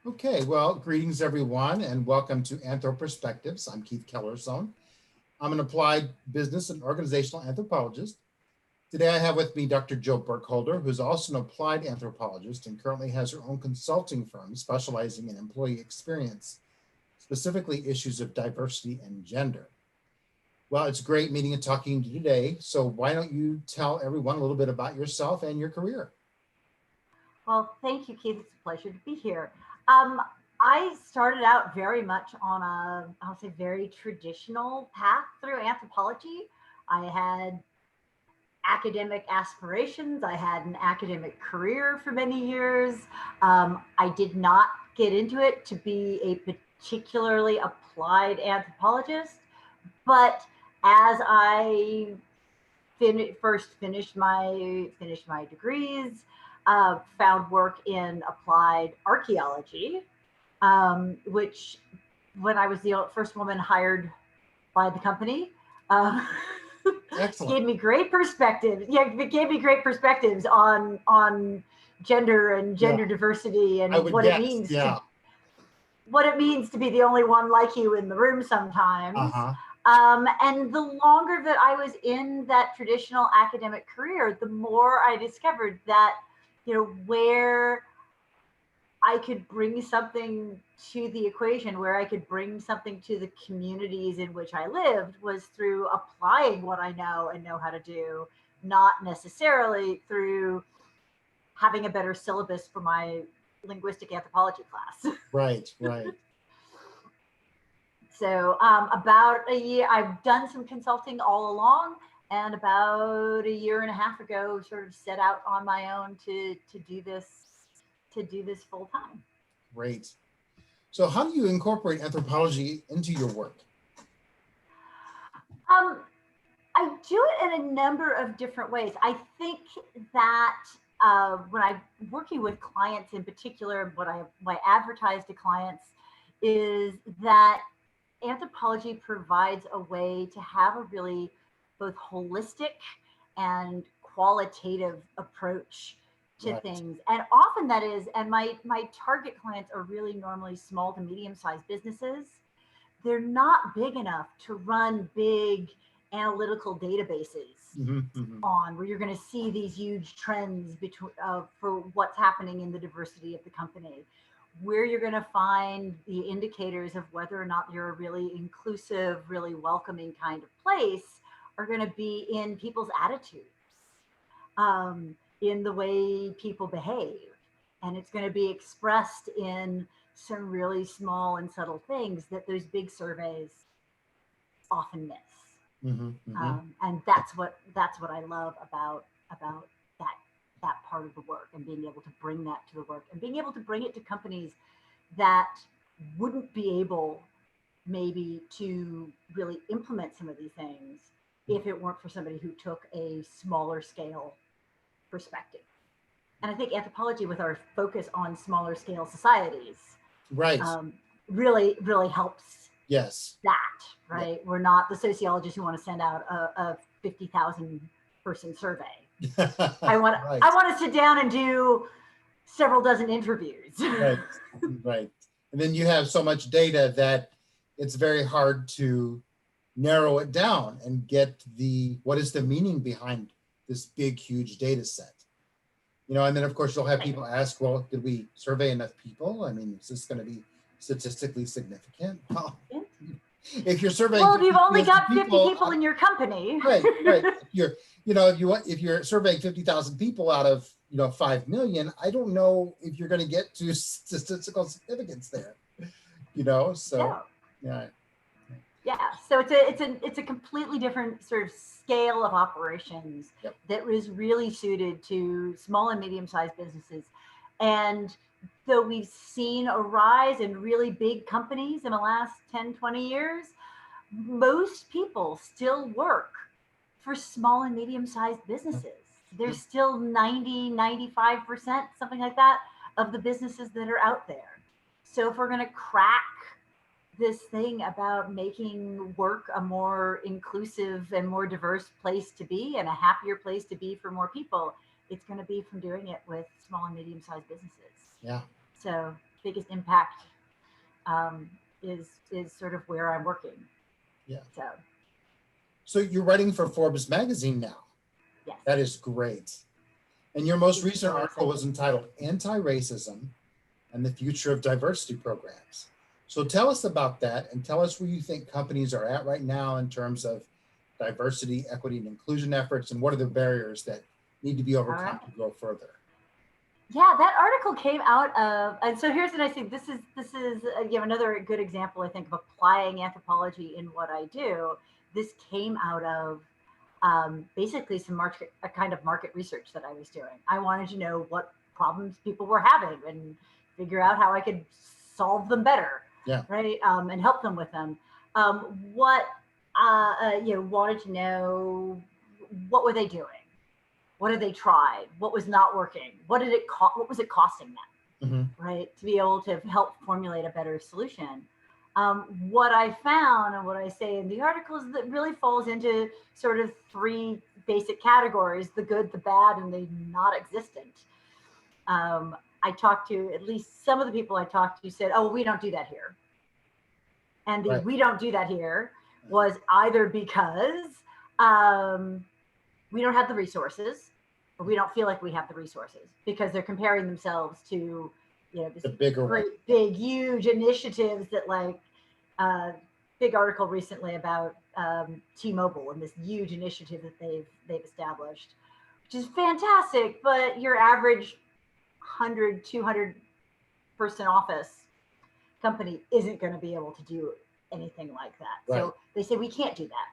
Okay, well, greetings everyone, and welcome to Anthroperspectives. I'm Keith Kellerzone. I'm an applied business and organizational anthropologist. Today I have with me Dr. Jill Burkholder, who's also an applied anthropologist and currently has her own consulting firm specializing in employee experience, specifically issues of diversity and gender. Well, it's great meeting and talking to you today. So why don't you tell everyone a little bit about yourself and your career? Well, thank you, Keith. It's a pleasure to be here. Um, I started out very much on I'll say, very traditional path through anthropology. I had academic aspirations. I had an academic career for many years. I did not get into it to be a particularly applied anthropologist, but as I first finished my degrees, found work in applied archaeology, which when I was the first woman hired by the company, uh, Excellent. gave me great perspectives. Yeah, it gave me great perspectives on gender and Yeah, gender diversity I and would guess. Yeah. what it means to be the only one like you in the room sometimes. Uh-huh. And the longer that I was in that traditional academic career, the more I discovered that, where I could bring something to the equation, where I could bring something to the communities in which I lived was through applying what I know and know how to do, not necessarily through having a better syllabus for my linguistic anthropology class. Right, right. So about a year, I've done some consulting all along, and about a year and a half ago, sort of set out on my own to do this full time. Great. So how do you incorporate anthropology into your work? Um, I do it in a number of different ways. I think that when I'm working with clients in particular, what I advertise to clients is that anthropology provides a way to have a really both holistic and qualitative approach to Right, things. And often that is, and my target clients are really normally small to medium sized businesses. They're not big enough to run big analytical databases hmm. on where you're going to see these huge trends between for what's happening in the diversity of the company, where you're going to find the indicators of whether or not you're a really inclusive, really welcoming kind of place are going to be in people's attitudes, in the way people behave. And it's going to be expressed in some really small and subtle things that those big surveys often miss. Hmm. And that's what I love about that that part of the work, and being able to bring that to the work and being able to bring it to companies that wouldn't be able maybe to really implement some of these things if it weren't for somebody who took a smaller scale perspective. And I think anthropology, with our focus on smaller scale societies, Right. um, really helps Yes. that. Yeah. Right, we're not the sociologists who want to send out a 50,000 person survey. I want Right, I want to sit down and do several dozen interviews. right, right. And then you have so much data that it's very hard to narrow it down and get what is the meaning behind this big, huge data set. And then of course you'll have people ask, well, did we survey enough people? I mean, is this going to be statistically significant? Well, if you're surveying Well, if you've only 50,000 got 50 people, people in your company. right, right. If you're surveying 50,000 people out of 5 million, I don't know if you're going to get to statistical significance there. So No. yeah. Yeah, so it's a completely different sort of scale of operations Yep. that was really suited to small and medium-sized businesses. And though we've seen a rise in really big companies in the last 10, 20 years, most people still work for small and medium-sized businesses. There's still 90, 95%, something like that, of the businesses that are out there. So if we're going to crack this thing about making work a more inclusive and more diverse place to be, and a happier place to be for more people, it's going to be from doing it with small and medium sized businesses. Yeah. So biggest impact is sort of where I'm working. Yeah. So. So you're writing for Forbes magazine now. Yes. That is great. And your most It's recent really article was exciting. entitled Anti-Racism and the Future of Diversity Programs. So tell us about that and tell us where you think companies are at right now in terms of diversity, equity, and inclusion efforts, and what are the barriers that need to be overcome to go further. Yeah, that article came out of, and so here's the nice thing. This is another good example, I think, of applying anthropology in what I do. This came out of basically a kind of market research that I was doing. I wanted to know what problems people were having and figure out how I could solve them better, right? And help them with them. Wanted to know, what were they doing? What had they tried? What was not working? What was it costing them? Right? To be able to help formulate a better solution. What I found and what I say in the article is that really falls into sort of three basic categories: the good, the bad, and the not existent. I talked to, at least some of the people I talked to said, oh, we don't do that here. And the we don't do that here was either because we don't have the resources, or we don't feel like we have the resources, because they're comparing themselves to, this big, huge initiatives that, like, big article recently about T-Mobile and this huge initiative that they've established, which is fantastic, but your average 100, 200 person office company isn't going to be able to do anything like that. So they say we can't do that.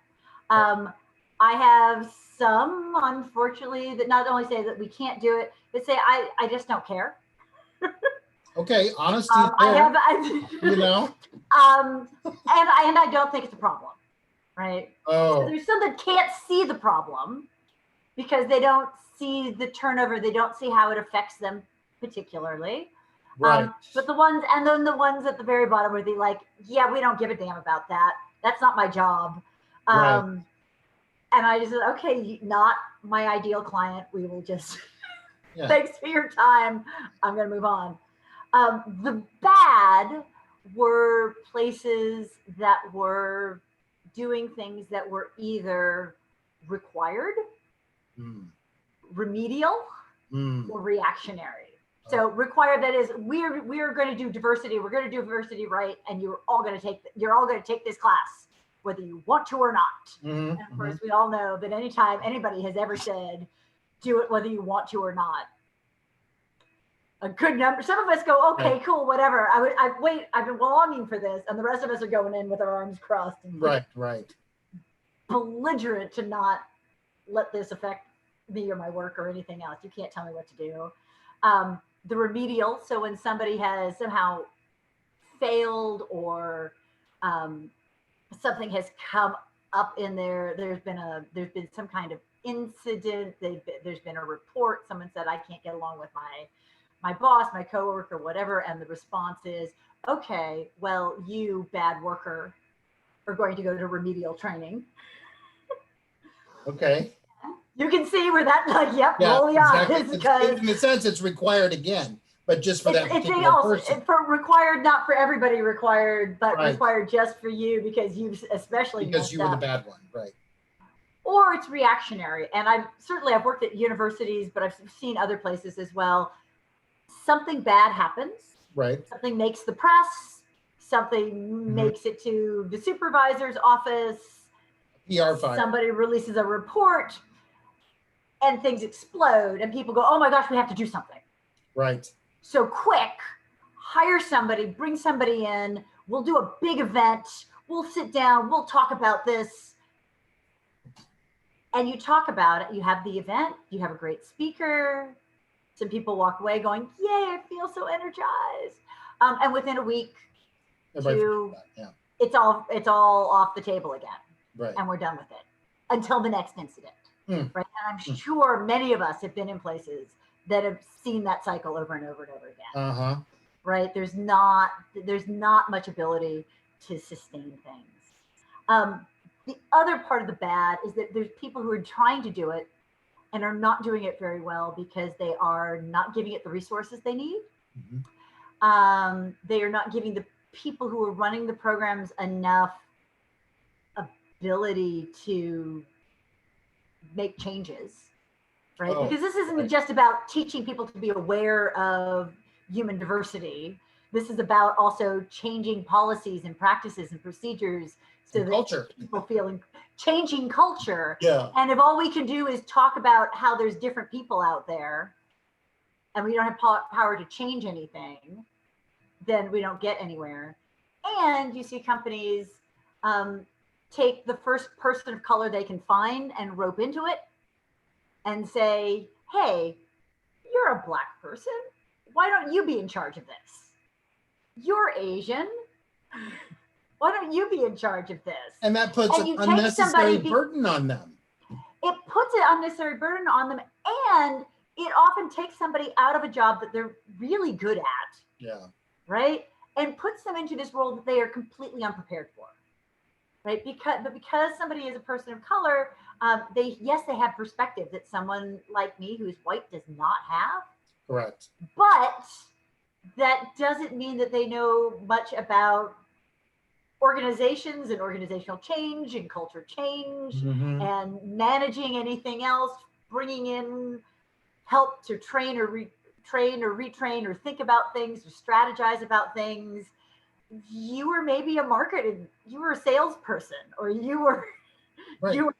I have some, unfortunately, that not only say that we can't do it, but say I just don't care. Okay, honesty is there, and I don't think it's a problem, right? Oh. So there's some that can't see the problem because they don't see the turnover, they don't see how it affects them particularly. Right. But the ones, and then the ones at the very bottom where they like, yeah, we don't give a damn about that. That's not my job. And I just said, okay, not my ideal client. We will just, thanks for your time. I'm going to move on. The bad were places that were doing things that were either required, remedial, or reactionary. So required, that is, we are going to do diversity. We're going to do diversity right, and you're all going to take this class, whether you want to or not. And of course, we all know that anytime anybody has ever said, do it whether you want to or not, a good number, some of us go, okay, cool, whatever. I've been longing for this. And the rest of us are going in with our arms crossed. And belligerent to not let this affect me or my work or anything else. You can't tell me what to do. The remedial, so when somebody has somehow failed or something has come up in there, there's been some kind of incident, there's been a report, someone said, I can't get along with my boss, my coworker, whatever, and the response is, okay, well, you bad worker are going to go to remedial training. Okay. You can see where that, like, roll the eyes. Because in a sense, it's required again, but just for that particular person. For required, not for everybody required, but required just for you because you especially because you were the bad one, right? Or it's reactionary. And I've worked at universities, but I've seen other places as well. Something bad happens. Right. Something makes the press. Something makes it to the supervisor's office. PR fire. Somebody releases a report. And things explode and people go, oh my gosh, we have to do something. Right. So quick, hire somebody, bring somebody in. We'll do a big event. We'll sit down. We'll talk about this. And you talk about it. You have the event. You have a great speaker. Some people walk away going, yay, I feel so energized. And within a week, it's all off the table again. Right. And we're done with it until the next incident. Right. And I'm sure many of us have been in places that have seen that cycle over and over and over again. Right. There's not much ability to sustain things. The other part of the bad is that there's people who are trying to do it and are not doing it very well because they are not giving it the resources they need. They are not giving the people who are running the programs enough ability to make changes, right? Oh, Because this isn't right. just about teaching people to be aware of human diversity. This is about also changing policies and practices and procedures so And that culture. people feeling changing culture. Yeah. And if all we can do is talk about how there's different people out there and we don't have power to change anything, then we don't get anywhere. And you see companies take the first person of color they can find and rope into it and say, hey, you're a Black person. Why don't you be in charge of this? You're Asian. Why don't you be in charge of this? And that puts And an you take unnecessary somebody burden on them. It puts an unnecessary burden on them, and it often takes somebody out of a job that they're really good at, Yeah. right? And puts them into this role that they are completely unprepared for, right? Because somebody is a person of color, they have perspective that someone like me who's white does not have. Correct. But that doesn't mean that they know much about organizations and organizational change and culture change and managing anything else, bringing in help to train or retrain or think about things or strategize about things. You were maybe you were a salesperson, or you were Right. you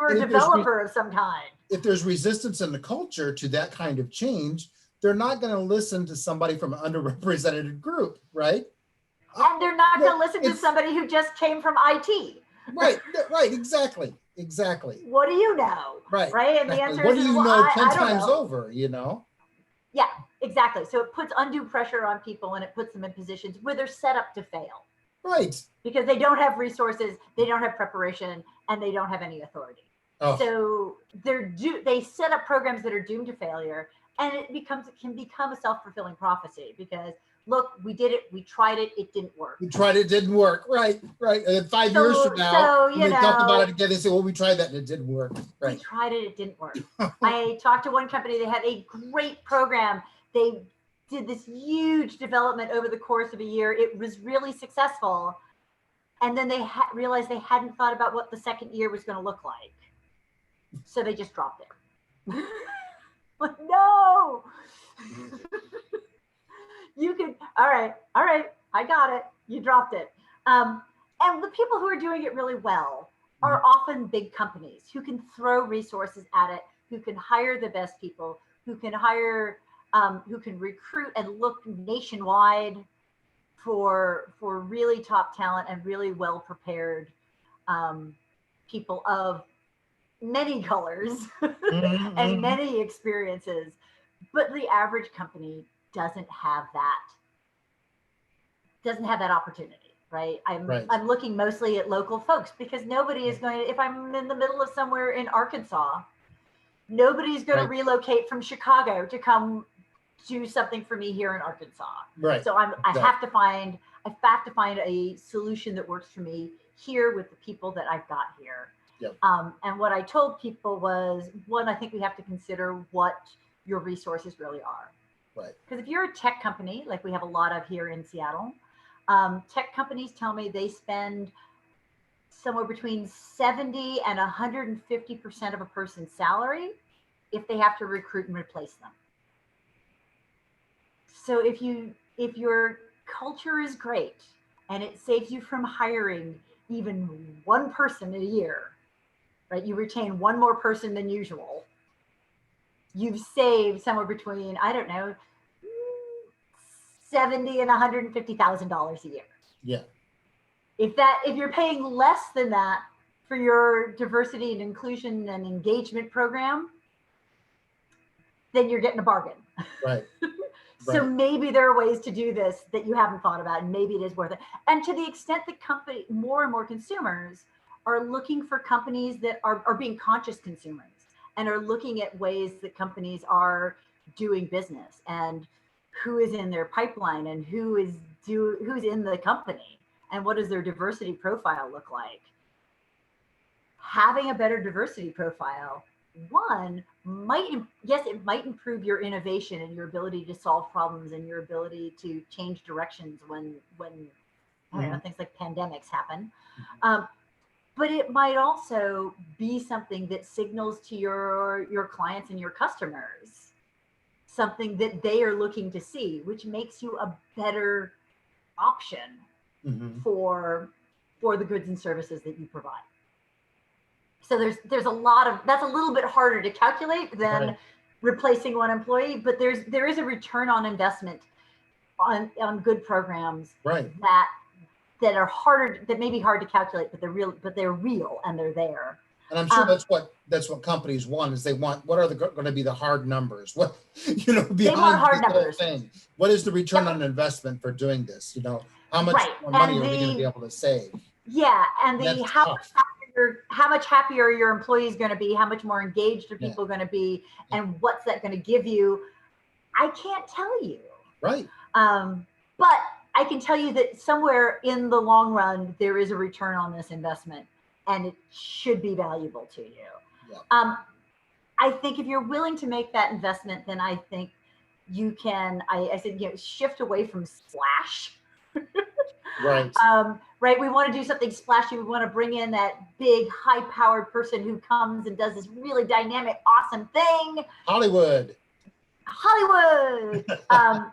were a developer of some kind. If there's resistance in the culture to that kind of change, they're not going to listen to somebody from an underrepresented group, right? And they're not going to listen to somebody who just came from IT. Right, exactly. What do you know? Right. Right. And the answer what is, do you know 10 times over, Yeah, exactly. So it puts undue pressure on people and it puts them in positions where they're set up to fail. Right. Because they don't have resources, they don't have preparation, and they don't have any authority. Oh. So they set up programs that are doomed to failure, and it can become a self-fulfilling prophecy because look, we did it, we tried it, it didn't work. We tried it, didn't work. Right. And 5 years from now, when they talked about it again, they say, well, we tried that and it didn't work. Right. We tried it, it didn't work. I talked to one company, they had a great program. They did this huge development over the course of a year. It was really successful. And then they realized they hadn't thought about what the second year was going to look like. So they just dropped it. Like, no. You could, all right, I got it. You dropped it. And the people who are doing it really well are often big companies who can throw resources at it, who can hire the best people, who can recruit and look nationwide for really top talent and really well prepared people of many colors and many experiences. But the average company doesn't have that opportunity, right? I'm looking mostly at local folks because nobody is going to, if I'm in the middle of somewhere in Arkansas, nobody's going to relocate from Chicago to come do something for me here in Arkansas. Right. So I have to find a solution that works for me here with the people that I've got here. Yep. And what I told people was, one, I think we have to consider what your resources really are. Right. Because if you're a tech company, like we have a lot of here in Seattle, tech companies tell me they spend somewhere between 70 and 150% of a person's salary if they have to recruit and replace them. So if your culture is great and it saves you from hiring even one person a year, right? You retain one more person than usual. You've saved somewhere between, I don't know, $70,000 and $150,000 a year. Yeah. If you're paying less than that for your diversity and inclusion and engagement program, then you're getting a bargain. Right. So maybe there are ways to do this that you haven't thought about, and maybe it is worth it. And to the extent that more and more consumers are looking for companies that are being conscious consumers and are looking at ways that companies are doing business and who is in their pipeline and who's in the company and what does their diversity profile look like. Having a better diversity profile One might, yes, it might improve your innovation and your ability to solve problems and your ability to change directions when I don't know, Mhm. things like pandemics happen. Mhm. Um, but it might also be something that signals to your clients and your customers something that they are looking to see, which makes you a better option Mhm. for for the goods and services that you provide. So there's a lot of, that's a little bit harder to calculate than Right. replacing one employee, but there is a return on investment on good programs Right. that that are harder, that may be hard to calculate, but they're real and they're there. And I'm sure Um, that's what companies want is they want what are the going to be the hard numbers? What they want behind hard this whole numbers. thing? What is the return Yep, on investment for doing this? How much right. more money And are we going to be the able to save? yeah, and And the that's tough. how much happier your employees going to be, how much more engaged are Yeah. people going to be, Yeah. and what's that going to give you? I can't tell you. Right. But I can tell you that somewhere in the long run, there is a return on this investment and it should be valuable to you. Yeah. I think if you're willing to make that investment, then I think you can, I said, shift away from splash. Right. Right. We want to do something splashy. We want to bring in that big, high powered person who comes and does this really dynamic, awesome thing. Hollywood. Hollywood. And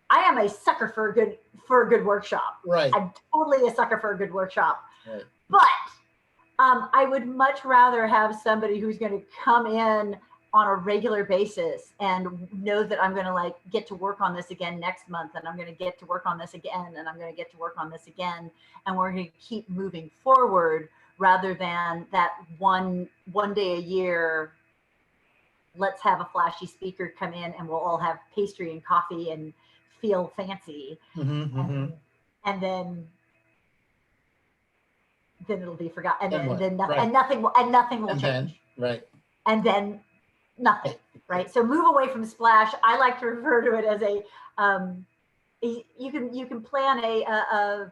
I am a sucker for a good workshop. Right. I'm totally a sucker for a good workshop. Right. But I would much rather have somebody who's going to come in on a regular basis and know that I'm going to like get to work on this again next month, and I'm going to get to work on this again, and I'm going to get to work on this again, and we're going to keep moving forward rather than that one day a year. Let's have a flashy speaker come in and we'll all have pastry and coffee and feel fancy. Mm-hmm, mm-hmm. And then it'll be forgotten. Then what? And then Right. nothing will And change. then, right. And then nothing. Right. So move away from splash. I like to refer to it as you can plan a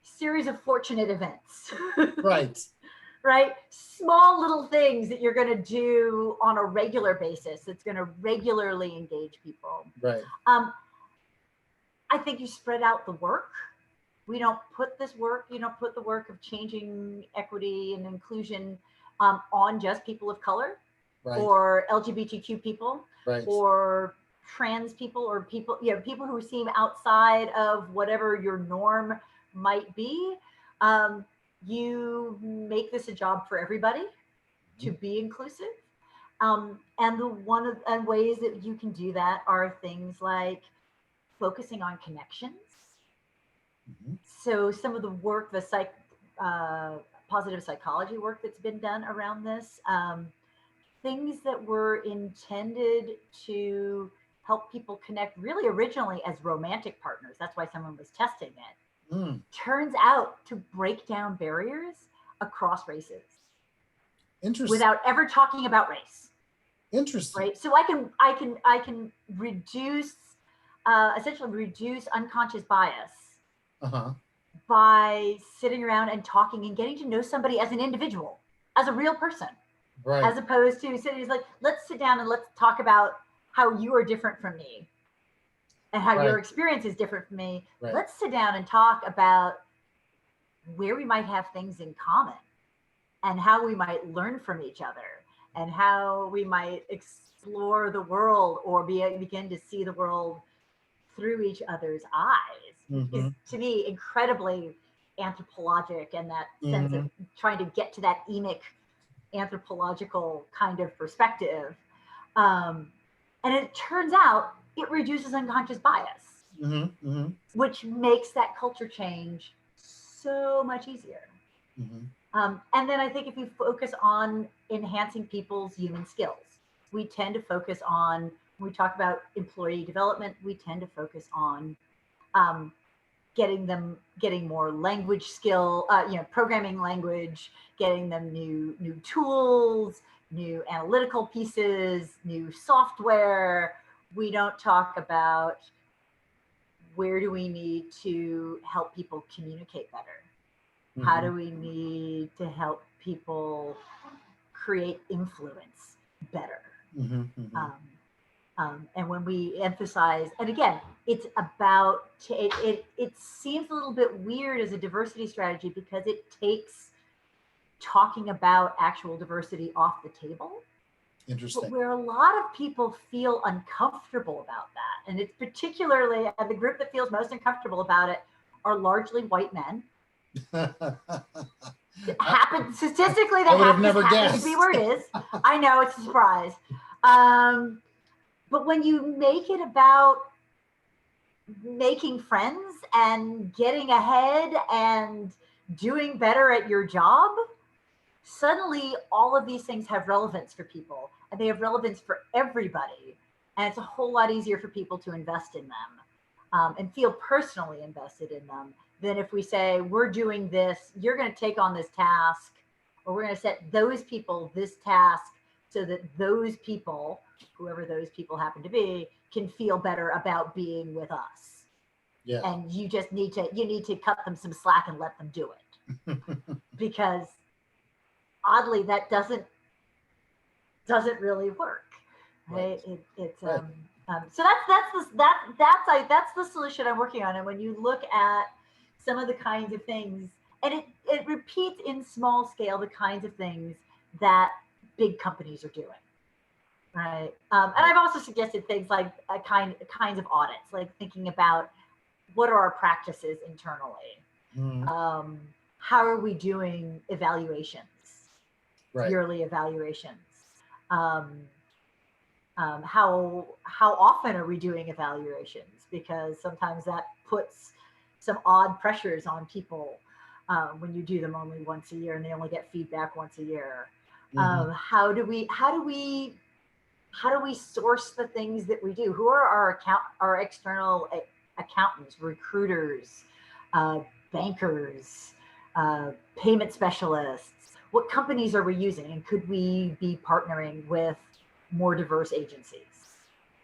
series of fortunate events. Right. Right? Small little things that you're going to do on a regular basis that's going to regularly engage people. Right. I think you spread out the work. We don't put this work, you don't put the work of changing equity and inclusion on just people of color, Right. or LGBTQ people, Right. or trans people, or people, people who seem outside of whatever your norm might be. You make this a job for everybody to be inclusive. And the one of and ways that you can do that are things like focusing on connections. Mm-hmm. So some of the work, the positive psychology work that's been done around this, things that were intended to help people connect really originally as romantic partners. That's why someone was testing it. Turns out to break down barriers across races. Interesting. Without ever talking about race. Interesting. Right. So I can reduce essentially reduce unconscious bias by sitting around and talking and getting to know somebody as an individual, as a real person. Right. As opposed to sitting like, let's sit down and let's talk about how you are different from me and how your experience is different from me. Right. Let's sit down and talk about where we might have things in common and how we might learn from each other and how we might explore the world or begin to see the world through each other's eyes. Mm-hmm. Is to me incredibly anthropologic, and that sense of trying to get to that emic anthropological kind of perspective. And it turns out it reduces unconscious bias, which makes that culture change so much easier. And then I think if you focus on enhancing people's human skills, we tend to focus on, when we talk about employee development, we tend to focus on getting more language skill, programming language, getting them new tools, new analytical pieces, new software. We don't talk about where do we need to help people communicate better. How do we need to help people create influence better. Mhm, mhm. And when we emphasize, and again, it's about, it seems a little bit weird as a diversity strategy because it takes talking about actual diversity off the table. But Interesting. where a lot of people feel uncomfortable about that, and it's particularly, and the group that feels most uncomfortable about it are largely white men. Statistically, I that would have just never happens to be guessed. where it is. I know, it's a surprise. But when you make it about making friends and getting ahead and doing better at your job, suddenly all of these things have relevance for people, and they have relevance for everybody. And it's a whole lot easier for people to invest in them, and feel personally invested in them, than if we say, we're doing this, you're going to take on this task, or we're going to set those people this task so that those people, whoever those people happen to be, can feel better about being with us. Yeah. And you just need to cut them some slack and let them do it, because oddly that doesn't really work, right? It's Right. so that's the solution I'm working on. And when you look at some of the kinds of things, and it repeats in small scale the kinds of things that big companies are doing, right? And I've also suggested things like kinds of audits, like thinking about what are our practices internally. Mhm. How are we doing evaluations, Right. yearly evaluations? Um, how often are we doing evaluations? Because sometimes that puts some odd pressures on people, when you do them only once a year and they only get feedback once a year. Mhm. How do we source the things that we do? Who are our external accountants, recruiters, uh, bankers, payment specialists? What companies are we using, and could we be partnering with more diverse agencies?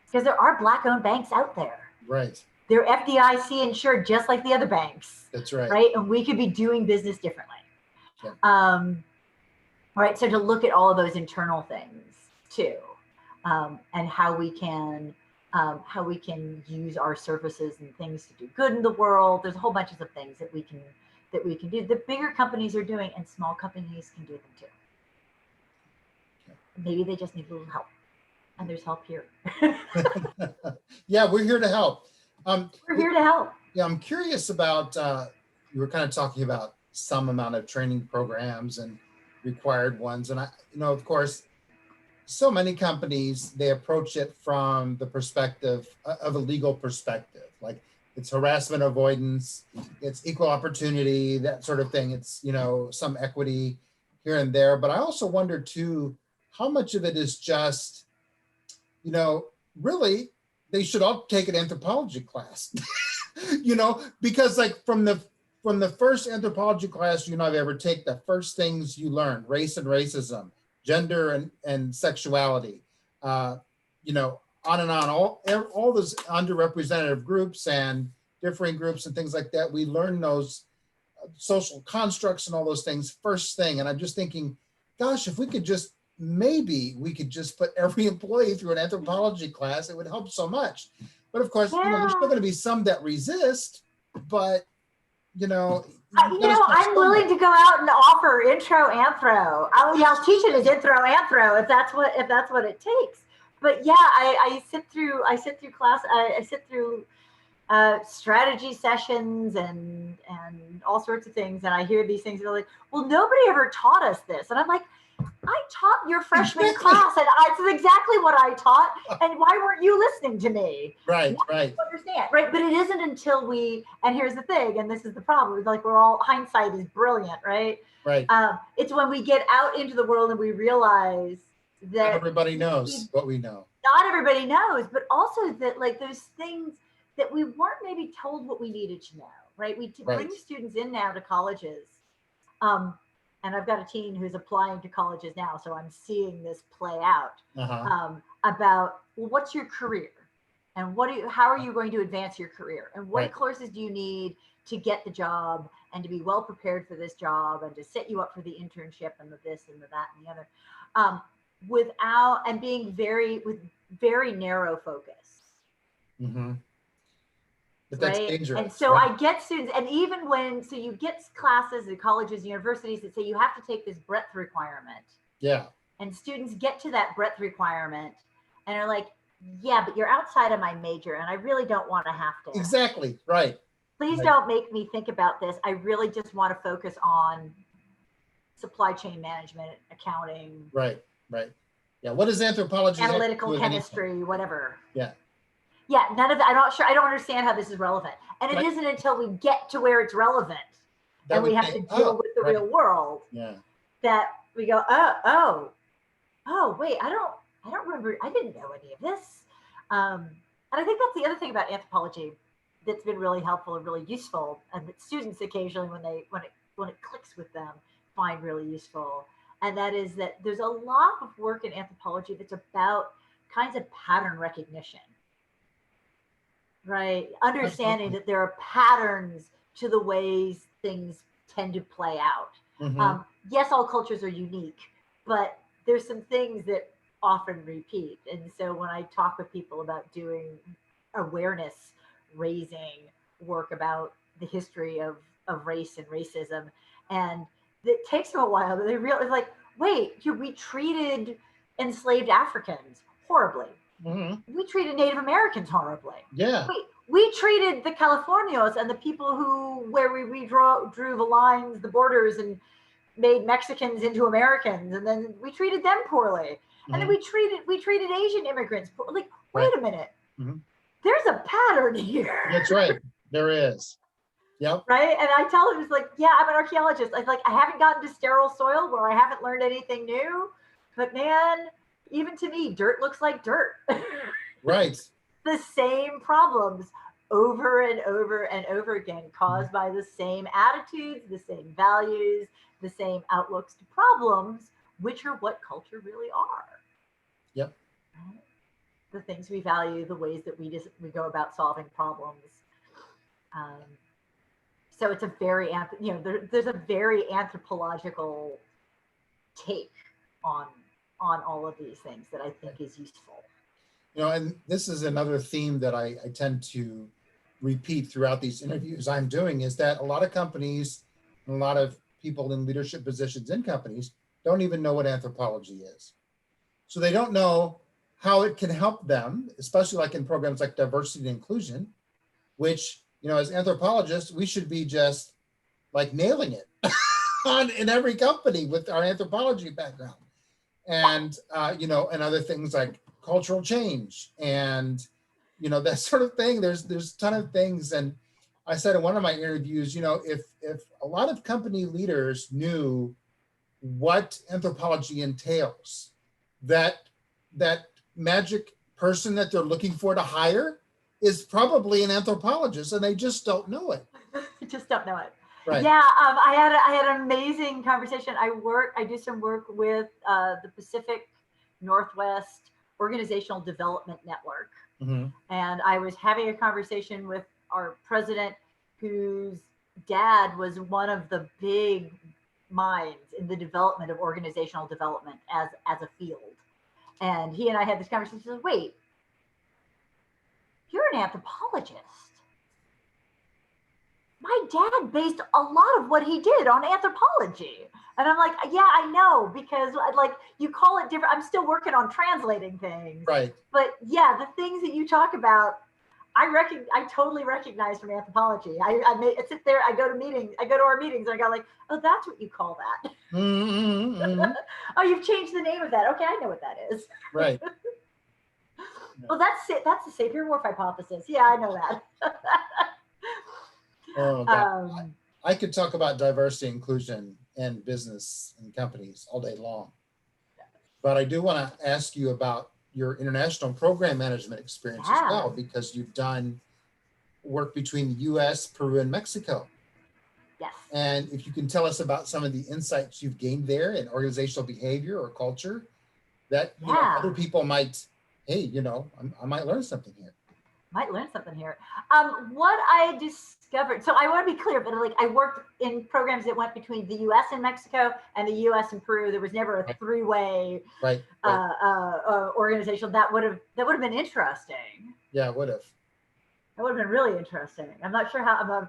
Because there are Black-owned banks out there. Right. They're FDIC insured, just like the other banks, That's right. right? And we could be doing business differently. Yeah. Right. So to look at all of those internal things too, and how we can use our services and things to do good in the world. There's a whole bunch of things that we can do. The bigger companies are doing, and small companies can do them too. Maybe they just need a little help, and there's help here. Yeah, we're here to help. We're here to help. Yeah, I'm curious about, you were kind of talking about some amount of training programs and required ones. And of course, so many companies, they approach it from the perspective of a legal perspective. Like, it's harassment avoidance, it's equal opportunity, that sort of thing. It's, some equity here and there. But I also wonder too, how much of it is just, really, they should all take an anthropology class. Because like from the first anthropology class I've ever taken, the first things you learn: race and racism, gender and sexuality, on and on, all those underrepresented groups and differing groups and things like that. We learn those social constructs and all those things first thing. And I'm just thinking, gosh, if maybe we could just put every employee through an anthropology class, it would help so much. But of course, there's still going to be some that resist, but I'm willing to go out and offer intro anthro. I'll teach it as intro anthro if that's what it takes. But yeah, I sit through class. I sit through strategy sessions and all sorts of things, and I hear these things. And they're like, "Well, nobody ever taught us this," and I'm like, I taught your freshman class, and it's exactly what I taught. And why weren't you listening to me? Right. Understand, right? But it isn't until and here's the thing, and this is the problem. Like, hindsight is brilliant, right? Right. It's when we get out into the world and we realize that not everybody knows what we know. Not everybody knows, but also that like those things that we weren't maybe told what we needed to know, right? We bring students in now to colleges. And I've got a teen who's applying to colleges now, so I'm seeing this play out. About, well, what's your career, and how are you going to advance your career, and what courses do you need to get the job and to be well prepared for this job and to set you up for the internship and the this and the that and the other. um, without and being with very narrow focus. Mm-hmm. But that's Right. And dangerous, so right? I get students, and even when, so you get classes at colleges, universities that say you have to take this breadth requirement. Yeah. And students get to that breadth requirement and are like, yeah, but you're outside of my major and I really don't want to have to. Exactly. Right. Please Right. don't make me think about this. I really just want to focus on supply chain management, accounting, Right. Right. Yeah. What does anthropology have to do analytical with anything? chemistry, whatever. Yeah. Yeah, none of that. I'm not sure. I don't understand how this is relevant. And it Right. isn't until we get to where it's relevant That and we we have think, to deal oh, with the right. real world Yeah. that we go, oh, wait, I don't remember. I didn't know any of this. And I think that's the other thing about anthropology that's been really helpful and really useful, and that students occasionally, when it clicks with them, find really useful. And that is that there's a lot of work in anthropology that's about kinds of pattern recognition, right? Understanding Absolutely. that there are patterns to the ways things tend to play out. Mm-hmm. Yes, all cultures are unique, but there's some things that often repeat. And so when I talk with people about doing awareness raising work about the history of race and racism, and it takes them a while, but they realize, like, wait, we treated enslaved Africans horribly. Mm-hmm. We treated Native Americans horribly. Yeah. We treated the Californios and the people where we drew the lines, the borders, and made Mexicans into Americans, and then we treated them poorly. And then Mm-hmm. we treated Asian immigrants poorly. Like, Right. wait a minute, Mm-hmm. there's a pattern here. That's right. There is. Yep. Right? And I tell them, it's like, yeah, I'm an archaeologist. I haven't gotten to sterile soil where I haven't learned anything new, but man, even to me, dirt looks like dirt. Right. The same problems over and over and over again, caused by the same attitudes, the same values, the same outlooks to problems, which are what culture really are. Yep. Right? The things we value, the ways that we go about solving problems. Um, so it's a very, there's a very anthropological take on all of these things that I think is useful. And this is another theme that I tend to repeat throughout these interviews I'm doing, is that a lot of companies and a lot of people in leadership positions in companies don't even know what anthropology is. So they don't know how it can help them, especially like in programs like diversity and inclusion, which, as anthropologists, we should be just like nailing it in every company with our anthropology background. And, and other things like cultural change and, that sort of thing. There's a ton of things. And I said in one of my interviews, if a lot of company leaders knew what anthropology entails, that magic person that they're looking for to hire is probably an anthropologist, and they just don't know it. Just don't know it. Right. Yeah, I had an amazing conversation. I do some work with the Pacific Northwest Organizational Development Network, Mm-hmm. and I was having a conversation with our president, whose dad was one of the big minds in the development of organizational development as a field. And he and I had this conversation. He said, "Wait, you're an anthropologist." My dad based a lot of what he did on anthropology. And I'm like, yeah, I know, because like you call it different. I'm still working on translating things. Right. But yeah, the things that you talk about, I totally recognize from anthropology. I sit there, I go to our meetings, and I go like, oh, that's what you call that. Mm-hmm, mm-hmm. Oh, you've changed the name of that. Okay, I know what that is. Right. Well, that's it. That's the Sapir-Whorf hypothesis. Yeah, I know that. Oh, God. I could talk about diversity, inclusion, and business and companies all day long. But I do want to ask you about your international program management experience as well, because you've done work between the US, Peru, and Mexico. Yes. And if you can tell us about some of the insights you've gained there in organizational behavior or culture that other people might, hey, I might learn something here. Might learn something here. What I discovered, so I want to be clear, but like I worked in programs that went between the U.S. and Mexico and the U.S. and Peru. There was never a Right, three-way right, right. organization. That would have been interesting. Yeah, would That would have been really interesting. I'm not sure how.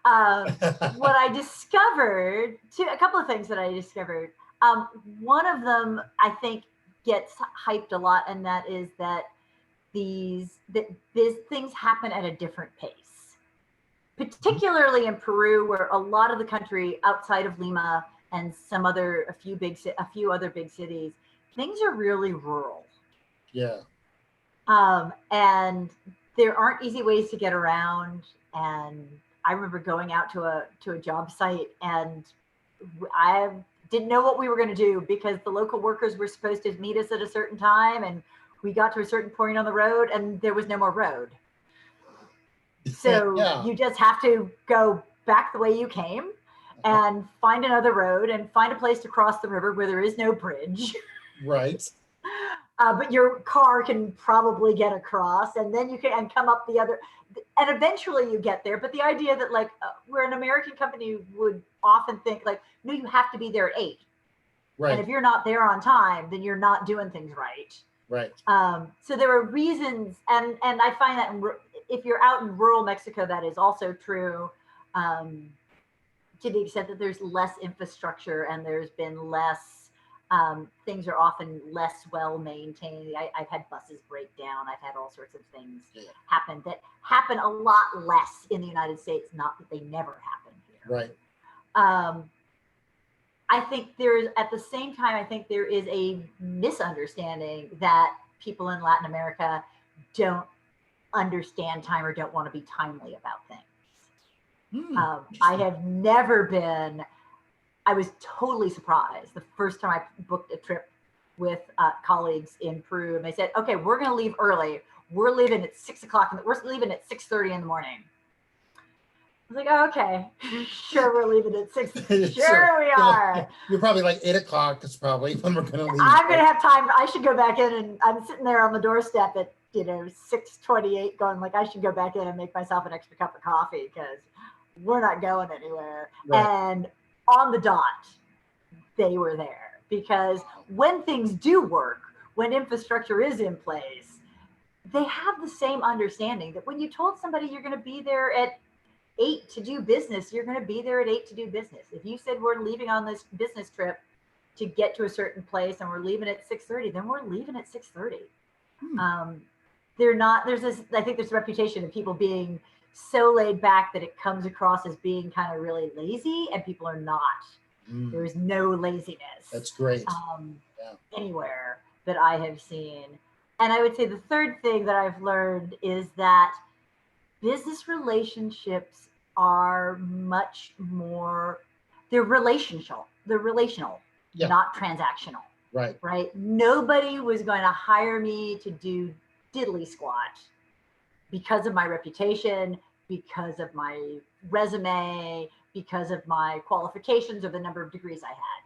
Uh, what have. I discovered, a couple of things that I discovered. One of them I think gets hyped a lot, and that is that these things happen at a different pace, particularly in Peru, where a lot of the country outside of Lima and a few other big cities, things are really rural. Yeah, And there aren't easy ways to get around. And I remember going out to a job site, and I didn't know what we were going to do because the local workers were supposed to meet us at a certain time, and we got to a certain point on the road, and there was no more road. So yeah, you just have to go back the way you came uh-huh, and find another road and find a place to cross the river where there is no bridge. right, But your car can probably get across, and then you can and come up the other, and eventually you get there. But the idea that like where an American company would often think like, no, you have to be there at 8, and right, if you're not there on time, then you're not doing things right. right. So there are reasons, and I find that if you're out in rural Mexico, that is also true. Um, to the extent that there's less infrastructure and there's been less, things are often less well maintained. I've had buses break down. I've had all sorts of things Yeah, happen that happen a lot less in the United States. Not that they never happen here. right. Um, I think there's, at the same time, I think there is a misunderstanding that people in Latin America don't understand time or don't want to be timely about things. Hmm, I interesting. have never been, I was totally surprised the first time I booked a trip with colleagues in Peru, and they said, okay, we're going to leave early. We're leaving at 6 o'clock, and we're leaving at 6:30 in the morning. I was like, oh, okay, sure, we're leaving at 6. Sure. Sure, we are. You're probably like 8 o'clock is probably when we're gonna leave, I'm right? gonna have time. I should go back in, and I'm sitting there on the doorstep at 6:28, going like I should go back in and make myself an extra cup of coffee because we're not going anywhere. Right. And on the dot, they were there because when things do work, when infrastructure is in place, they have the same understanding that when you told somebody you're going to be there at 8 to do business, you're going to be there at 8 to do business. If you said we're leaving on this business trip to get to a certain place and we're leaving at 6:30, then we're leaving at 6:30. Hmm. Um, they're not, there's this, I think there's a reputation of people being so laid back that it comes across as being kind of really lazy, and people are not. There Hmm. is no laziness That's great. um, Yeah. anywhere that I have seen. And I would say the third thing that I've learned is that business relationships are much more, they're relational, Yeah. not transactional. Right. Right? Nobody was going to hire me to do diddly squat because of my reputation, because of my resume, because of my qualifications or the number of degrees I had.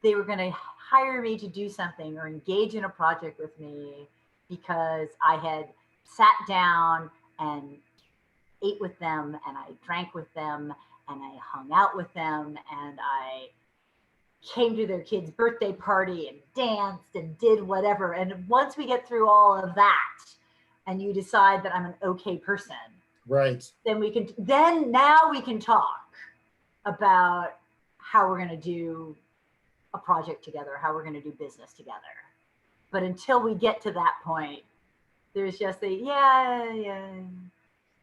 They were going to hire me to do something or engage in a project with me because I had sat down and ate with them, and I drank with them, and I hung out with them, and I came to their kid's birthday party and danced and did whatever. And once we get through all of that and you decide that I'm an okay person, Right. then now we can talk about how we're going to do a project together, how we're going to do business together. But until we get to that point, there's just yeah, yeah,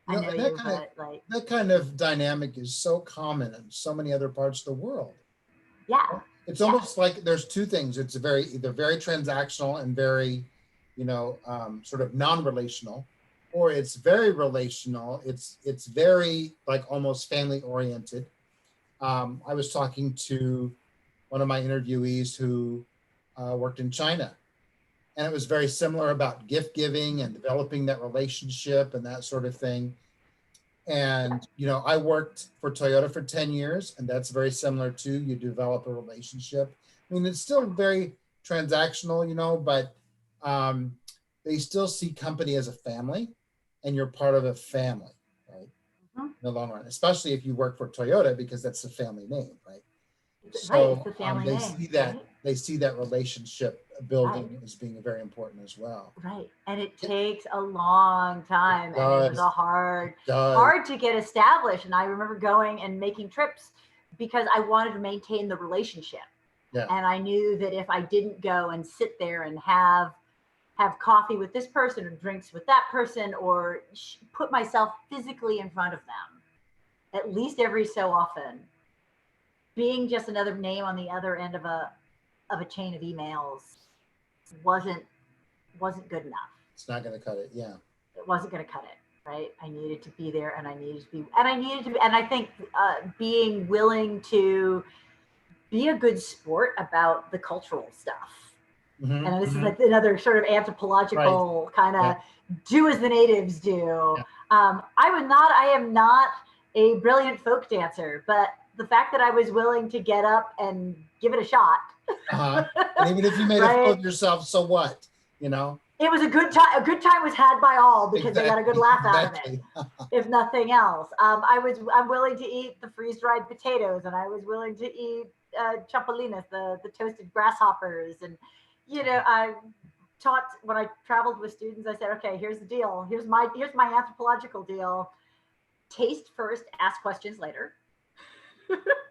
I know And you, but like, that kind of dynamic is so common in so many other parts of the world. yeah, It's yeah, almost like there's two things. It's either very transactional and very, sort of non-relational, or it's very relational. It's very like almost family oriented. I was talking to one of my interviewees who worked in China, and it was very similar about gift giving and developing that relationship and that sort of thing. yeah, And I worked for Toyota for 10 years, and that's very similar too. You develop a relationship. I mean, it's still very transactional, but um, they still see company as a family, and you're part of a family, right? Mhm. In the long run, especially if you work for Toyota, because that's the family name, right? Right, it's So the family name, right? they see that relationship Right. building as being very important as well. Right. And it It takes a long time, and it was a does, it does. hard to get established. And I remember going and making trips because I wanted to maintain the relationship. Yeah, And I knew that if I didn't go and sit there and have coffee with this person or drinks with that person or put myself physically in front of them at least every so often, being just another name on the other end of a chain of emails wasn't wasn't good enough. it's not going to cut it. Yeah. It wasn't going to cut it. Right. I needed to be there, and I needed to be, and I needed to be, and I think being willing to be a good sport about the cultural stuff. Hmm. And this is Hmm. another sort of Right. anthropological kind Yeah. of do as the natives do. Yeah. I am not a brilliant folk dancer, but the fact that I was willing to get up and give it a shot, Uh-huh. And even if you made a fool right? of yourself, so what? You know? It was a good time. A good time was had by all because they got a good Exactly. laugh out of it, Exactly. if nothing else. I'm willing to eat the freeze dried potatoes, and I was willing to eat chapulines, the toasted grasshoppers, and I taught when I traveled with students. I said, okay, here's the deal. Here's my anthropological deal. Taste first, ask questions later.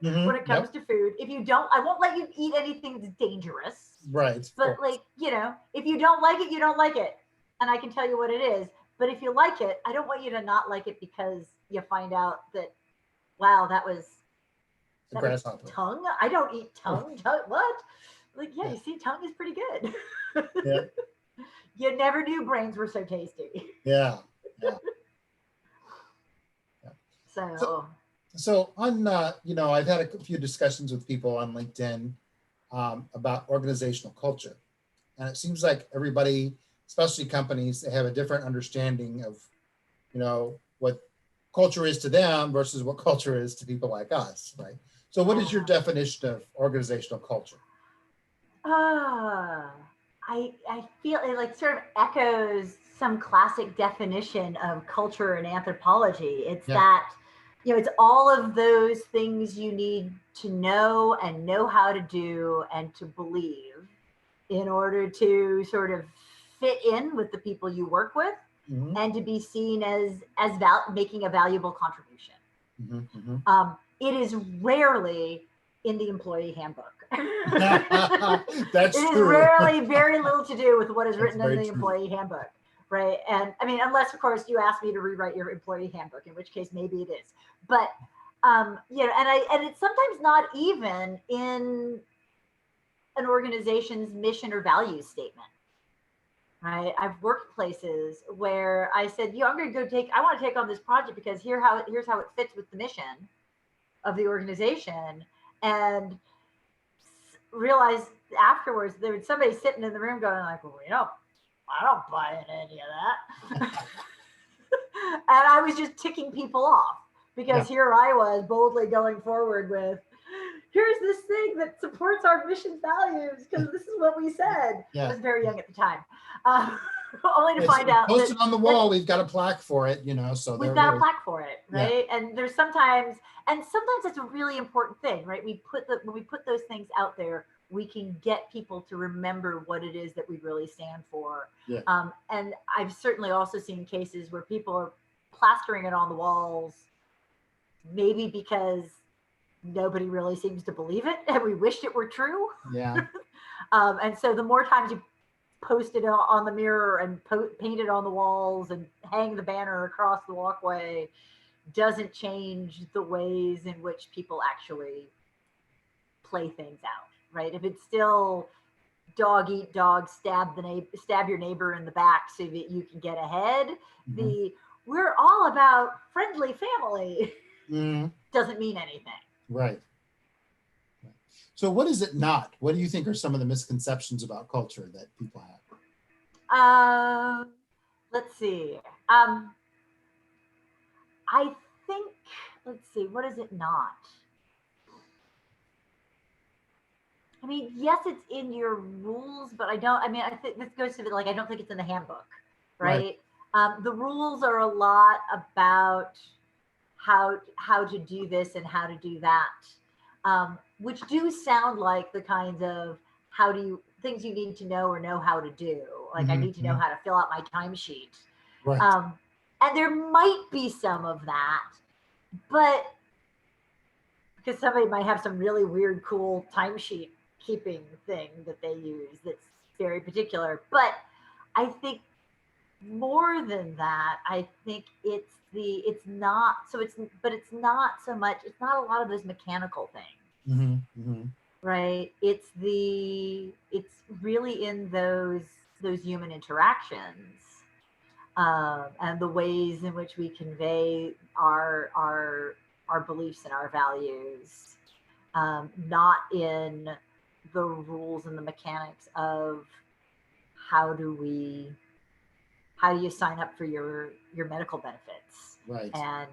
When Hmm. it comes Yep. to food, if you don't, I won't let you eat anything that's dangerous. Right. Of But course. if you don't like it, you don't like it, and I can tell you what it is. But if you like it, I don't want you to not like it because you find out that wow, The that was grasshopper. tongue. I don't eat Oh, tongue. What? Like, yeah, yeah. you see, tongue is pretty good. Yeah. You never knew brains were so tasty. Yeah. Yeah. Yeah. So, So, so on, I've had a few discussions with people on LinkedIn about organizational culture. And it seems like everybody, especially companies, they have a different understanding of, what culture is to them versus what culture is to people like us, right? So what is your yeah. definition of organizational culture? Ah, I feel it like sort of echoes some classic definition of culture and anthropology. It's Yeah. that it's all of those things you need to know how to do and to believe in order to sort of fit in with the people you work with Hmm. and to be seen as making a valuable contribution. Hmm. Hmm. It is rarely in the employee handbook. It That's is true. rarely very little to do with what is That's written in very the true. employee handbook, right? And I mean, unless of course you ask me to rewrite your employee handbook, in which case maybe it is. But and it's sometimes not even in an organization's mission or values statement. Right. I've worked places where I said, I'm going to I want to take on this project because here's how it fits with the mission of the organization. And realized afterwards there was somebody sitting in the room going like, well, I don't buy into any of that. And I was just ticking people off Yeah. because here I was boldly going forward with, here's this thing that supports our mission values because this is what we said. I Yeah. was very young at the time, uh, only to It's find out posted on the that wall. We've got a plaque for it, so we've there it got a is. plaque for it, Yeah. right? And sometimes it's a really important thing, right? When we put those things out there, we can get people to remember what it is that we really stand for. Yeah. And I've certainly also seen cases where people are plastering it on the walls, maybe because nobody really seems to believe it, and we wished it were true. Yeah. And so the more times you post it on the mirror and paint it on the walls and hang the banner across the walkway doesn't change the ways in which people actually play things out, right? If it's still dog eat dog, stab your neighbor in the back so that you can get ahead, Hmm. we're all about friendly family Hmm. doesn't mean anything. Right. So what is it not? What do you think are some of the misconceptions about culture that people have? Let's see. Um, I think, let's see, what is it not? I mean, yes, it's in your rules, but I don't. I mean, I think this goes to the, like, I don't think it's in the handbook, Right. right? The rules are a lot about how to do this and how to do that, which do sound like the kinds of how do you things you need to know or know how to do. Like I Hmm. need to know how to fill out my timesheet, Right. um, and there might be some of that, but because somebody might have some really weird, cool timesheet keeping thing that they use that's very particular. But I think more than that, I think it's not so it's but it's not so much, it's not a lot of those mechanical things, Hmm. Hmm. right? It's really in those human interactions, and the ways in which we convey our beliefs and our values, not in the rules and the mechanics of how do we how do you sign up for your medical benefits, Right. and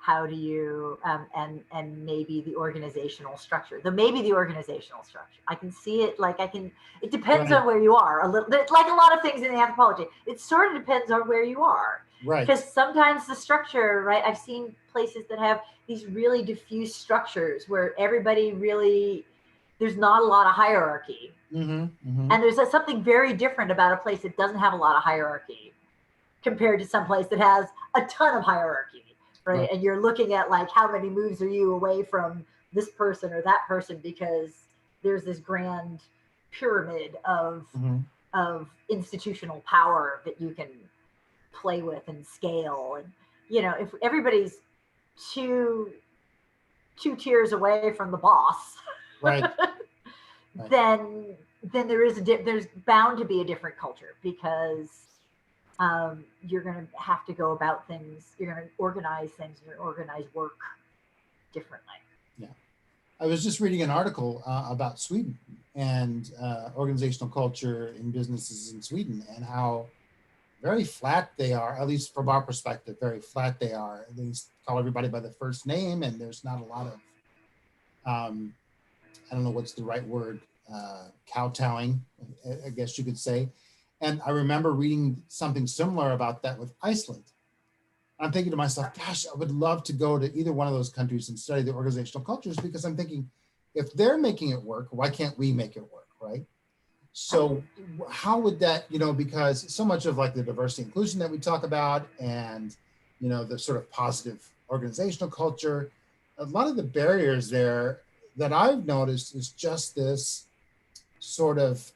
how do you and maybe the organizational structure, the organizational structure I can see it, like I can, it depends Right. on where you are a little bit, like a lot of things in anthropology, it sort of depends on where you are, Right. because sometimes the structure, right, I've seen places that have these really diffuse structures where everybody really, there's not a lot of hierarchy, Hmm. Hmm. and there's something very different about a place that doesn't have a lot of hierarchy compared to some place that has a ton of hierarchy, right? Right. And you're looking at like how many moves are you away from this person or that person, because there's this grand pyramid Hmm. of institutional power that you can play with and scale. And if everybody's two two tiers away from the boss, Right. Right. then then there's bound to be a different culture, because you're going to have to go about things. You're going to organize things. You're going to organize work differently. Yeah. I was just reading an article about Sweden and organizational culture in businesses in Sweden and how very flat they are, at least from our perspective, very flat they are. They call everybody by the first name, and there's not a lot of, um, I don't know what's the right word, kowtowing, I guess you could say. And I remember reading something similar about that with Iceland. I'm thinking to myself, gosh, I would love to go to either one of those countries and study the organizational cultures, because I'm thinking, if they're making it work, why can't we make it work, right? So how would that, because so much of like the diversity inclusion that we talk about, and, the sort of positive organizational culture, a lot of the barriers there that I've noticed is just this sort of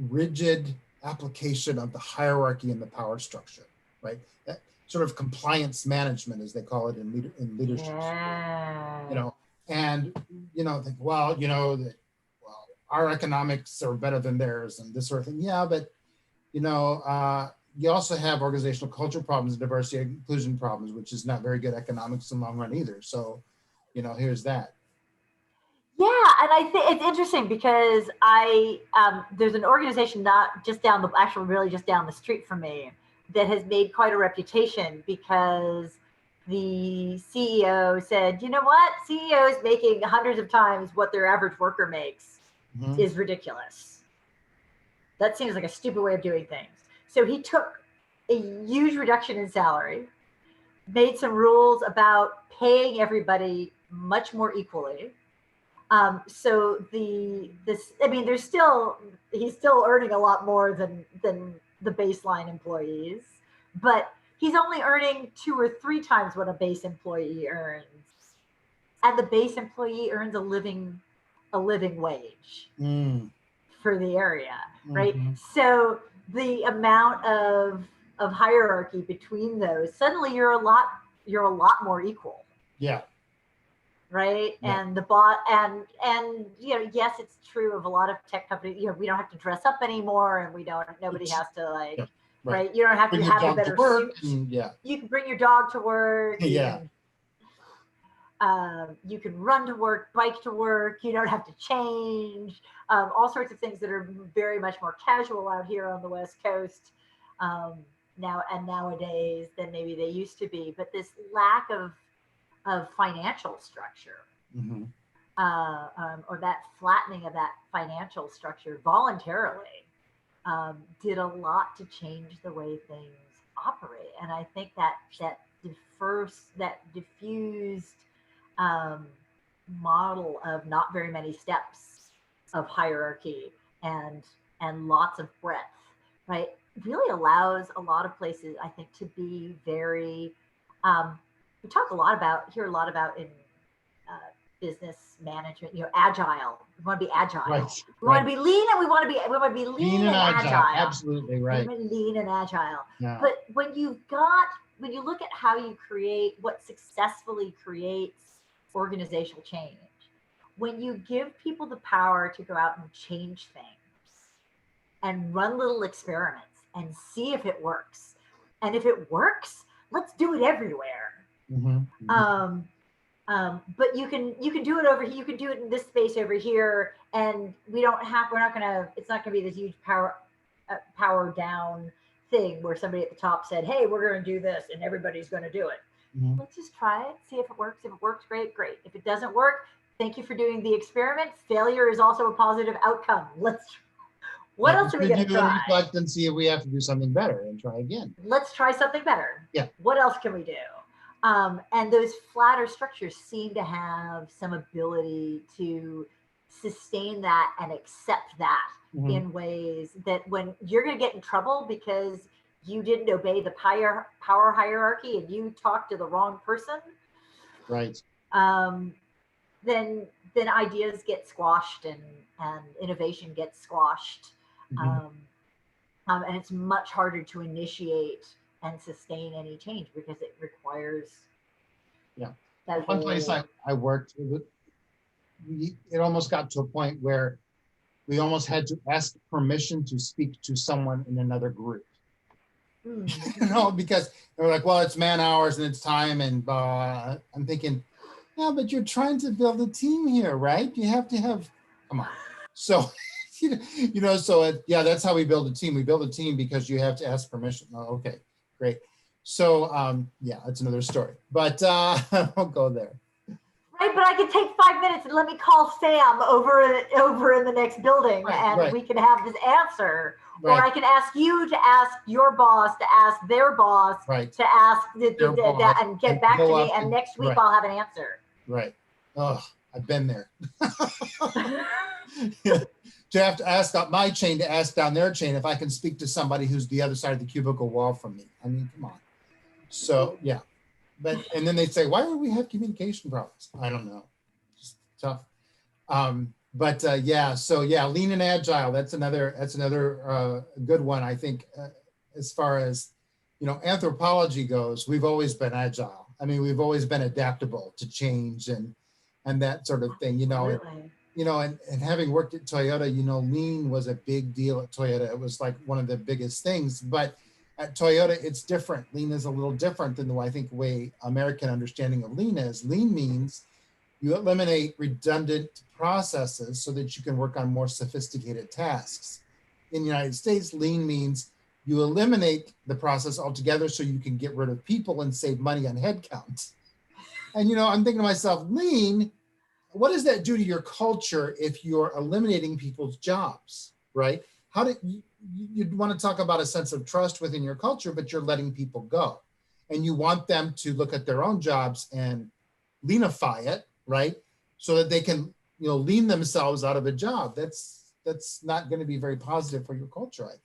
rigid application of the hierarchy and the power structure, right? That sort of compliance management, as they call it in leadership school, you Yeah. know, and think, well, that, well, our economics are better than theirs and this sort of thing. Yeah, but you also have organizational culture problems and diversity and inclusion problems, which is not very good economics in the long run either. So, here's that. Yeah, and I think it's interesting because I there's an organization not just down the actually really just down the street from me that has made quite a reputation, because the CEO said, you know what, CEOs making hundreds of times what their average worker makes Mm-hmm. is ridiculous. That seems like a stupid way of doing things. So he took a huge reduction in salary, made some rules about paying everybody much more equally. So I mean, he's still earning a lot more than the baseline employees, but he's only earning 2 or 3 times what a base employee earns, and the base employee earns a living wage Mm. for the area, right? Mm-hmm. So the amount of hierarchy between those, suddenly you're a lot more equal, Yeah. right? Yeah. And the bot and yes, it's true of a lot of tech companies. We don't have to dress up anymore, and we don't. Nobody has to, like, Yeah. Right. right? You don't have Bring to your have the dog to better work, suit. and yeah. You can bring your dog to work. You Yeah. can you can run to work, bike to work. You don't have to change. All sorts of things that are very much more casual out here on the West Coast, nowadays than maybe they used to be. But this lack of financial structure, Mm-hmm. or that flattening of that financial structure voluntarily did a lot to change the way things operate. And I think that diffused um, model of not very many steps of hierarchy and lots of breadth, right, really allows a lot of places, I think, to be very. We talk a lot about hear a lot about in uh, business management, agile. We want to be agile. Right. We want to be lean, and we want to be lean and agile. Absolutely right. Lean and agile. Yeah. But when you look at how you create what successfully creates organizational change, when you give people the power to go out and change things and run little experiments and see if it works, and if it works, let's do it everywhere. But you can do it over here. You can do it in this space over here, and it's not gonna be this huge power down thing where somebody at the top said, hey, we're going to do this and everybody's going to do it. Let's just try it, see if it works. If it works, great. If it doesn't work, thank you for doing the experiment. Failure is also a positive outcome. What else are we going to try? Reflect and see if we have to do something better and try again. Let's try something better. Yeah. What else can we do? And those flatter structures seem to have some ability to sustain that and accept that in ways that when you're going to get in trouble because you didn't obey the power hierarchy and you talked to the wrong person, right? Then ideas get squashed and innovation gets squashed, and it's much harder to initiate and sustain any change because it requires. Yeah. One place I worked, it almost got to a point where we almost had to ask permission to speak to someone in another group. Because they're like, well, it's man hours and it's time, and I'm thinking, yeah, but you're trying to build a team here, right? You have to have, come on. So, that's how we build a team. We build a team because you have to ask permission. Oh, okay, great. So, it's another story, but I won't go there. Right, but I could take 5 minutes and let me call Sam over in the next building, we can have this answer. Right. Or I can ask you to ask your boss to ask their boss to ask and get back to me, and next week I'll have an answer. Right. Oh, I've been there. To have to ask up my chain to ask down their chain if I can speak to somebody who's the other side of the cubicle wall from me. I mean, come on. So, yeah. And then they say, why would we have communication problems? I don't know. Just tough. Lean and agile. That's another good one. I think as far as, anthropology goes, we've always been agile. I mean, we've always been adaptable to change and that sort of thing, and having worked at Toyota, lean was a big deal at Toyota. It was like one of the biggest things, but at Toyota, it's different. Lean is a little different than the way American understanding of lean is. Lean means you eliminate redundant processes so that you can work on more sophisticated tasks. In the United States, lean means you eliminate the process altogether so you can get rid of people and save money on headcount. And, I'm thinking to myself, lean, what does that do to your culture if you're eliminating people's jobs, right? You'd want to talk about a sense of trust within your culture, but you're letting people go. And you want them to look at their own jobs and leanify it, right? So that they can, lean themselves out of a job. That's not going to be very positive for your culture, I think.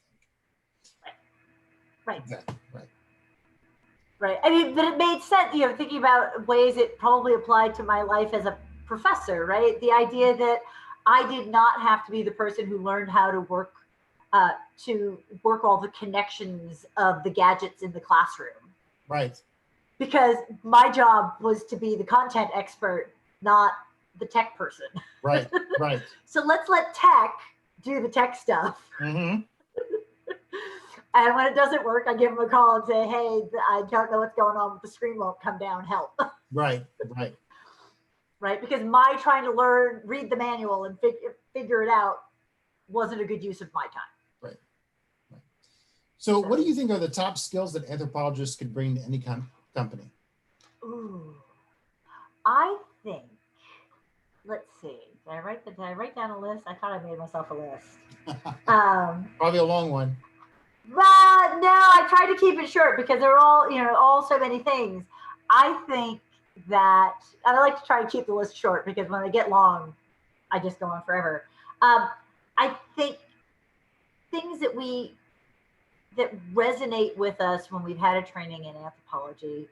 Right. Exactly. Right. Right. I mean, but it made sense, thinking about ways it probably applied to my life as a professor, right? The idea that I did not have to be the person who learned how to work all the connections of the gadgets in the classroom. Right. Because my job was to be the content expert, not the tech person. Right. So let's let tech do the tech stuff. Mm-hmm. And when it doesn't work, I give them a call and say, hey, I don't know what's going on with the screen, won't come down, help. Right. Right, because my trying to read the manual and figure it out wasn't a good use of my time. Right. So what do you think are the top skills that anthropologists could bring to any company? Ooh, I think let's see. Did I write down a list? I thought I made myself a list. Um, Probably a long one. but no, I tried to keep it short because they're all, all so many things. I think that, and I like to try to keep the list short because when they get long, I just go on forever. Um, I think things that resonate with us when we've had a training in anthropology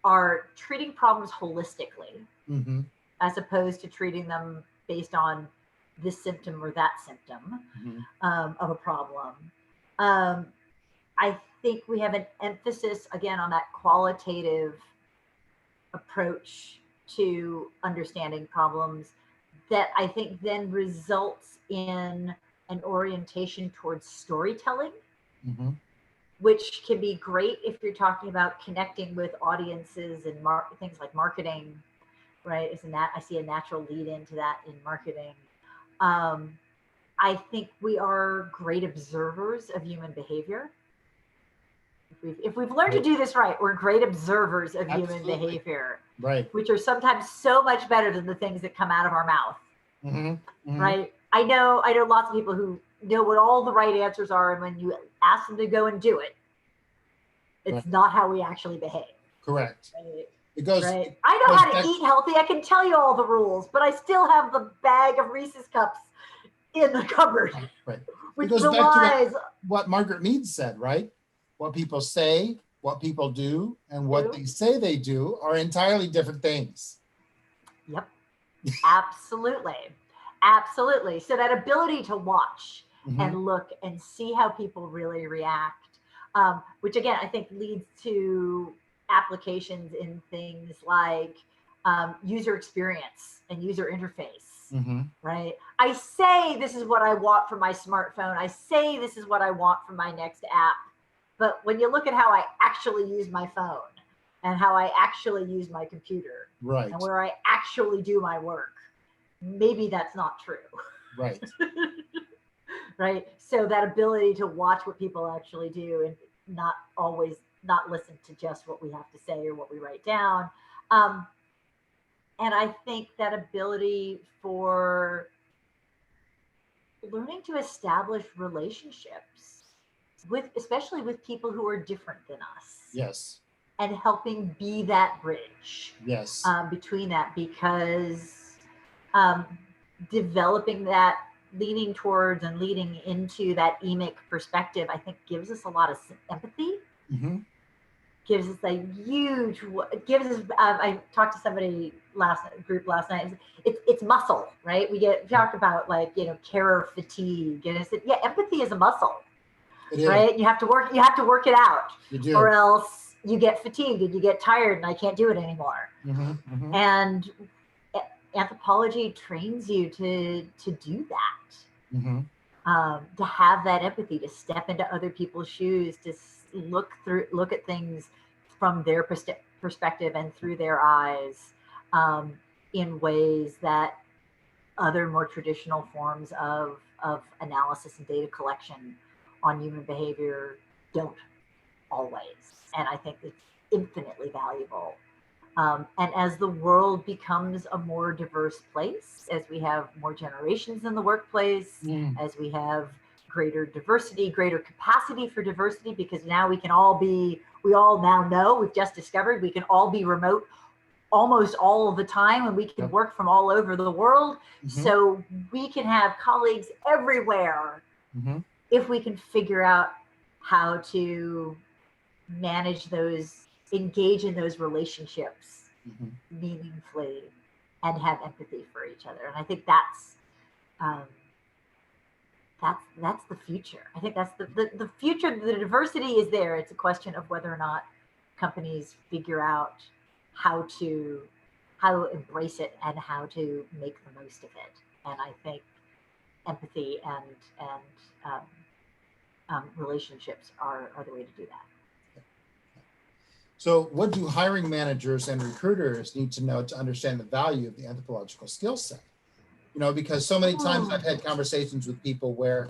are treating problems holistically, Mm-hmm. as opposed to treating them based on this symptom or that symptom Mm-hmm. of a problem. Um, I think we have an emphasis again on that qualitative approach to understanding problems that I think then results in an orientation towards storytelling, Mm-hmm. which can be great if you're talking about connecting with audiences and things like marketing, right? Isn't that I see a natural lead into that in marketing. Um, I think we are great observers of human behavior. If we've learned to Right. do this right, we're great observers of human Absolutely. behavior, Right. which are sometimes so much better than the things that come out of our mouth, Mm-hmm. Mm-hmm. right? I know lots of people who know what all the right answers are, and when you ask them to go and do it, Right. it's not how we actually behave. Correct. Right? It goes, Right? it I know goes how to back. eat healthy. I can tell you all the rules, but I still have the bag of Reese's cups in the cupboard, Right. It which goes back to belies what Margaret Mead said, right? What people say, what people do, and what you. they say they do are entirely different things. Yep, absolutely. Absolutely. So that ability to watch Mm-hmm. and look and see how people really react, which again, I think leads to applications in things like user experience and user interface, Mm-hmm. right? I say this is what I want from my smartphone. I say this is what I want from my next app. But when you look at how I actually use my phone and how I actually use my computer and Right. where I actually do my work, maybe that's not true. Right. Right? So that ability to watch what people actually do and not always not listen to just what we have to say or what we write down. Um, and I think that ability for learning to establish relationships with, especially with people who are different than us, Yes. and helping be that bridge Yes. between that, because um, developing that, leaning towards and leading into that emic perspective, I think gives us a lot of empathy, Mm-hmm. gives us a huge, gives us, I talked to somebody group last night, it's muscle, right? We talked about like, carer fatigue, and I said, yeah, empathy is a muscle, It is. right? You have to work it out, You or do. else you get fatigued and you get tired and I can't do it anymore. Mm-hmm. Mm-hmm. And anthropology trains you to do that, Mm-hmm. to have that empathy, to step into other people's shoes, to look at things from their perspective and through their eyes, um, in ways that other more traditional forms of analysis and data collection on human behavior don't always. And I think it's infinitely valuable. And as the world becomes a more diverse place, as we have more generations in the workplace, Mm. as we have greater diversity, greater capacity for diversity, because now we all now know, we've just discovered we can all be remote almost all of the time, and we can Yep. work from all over the world. Mm-hmm. So we can have colleagues everywhere Mm-hmm. if we can figure out how to manage those, engage in those relationships Mm-hmm. meaningfully, and have empathy for each other. And I think um, that's the future. I think that's the future. The diversity is there. It's a question of whether or not companies figure out how to embrace it and how to make the most of it. And I think empathy and um, relationships are the way to do that. So, what do hiring managers and recruiters need to know to understand the value of the anthropological skill set? Because so many times I've had conversations with people where,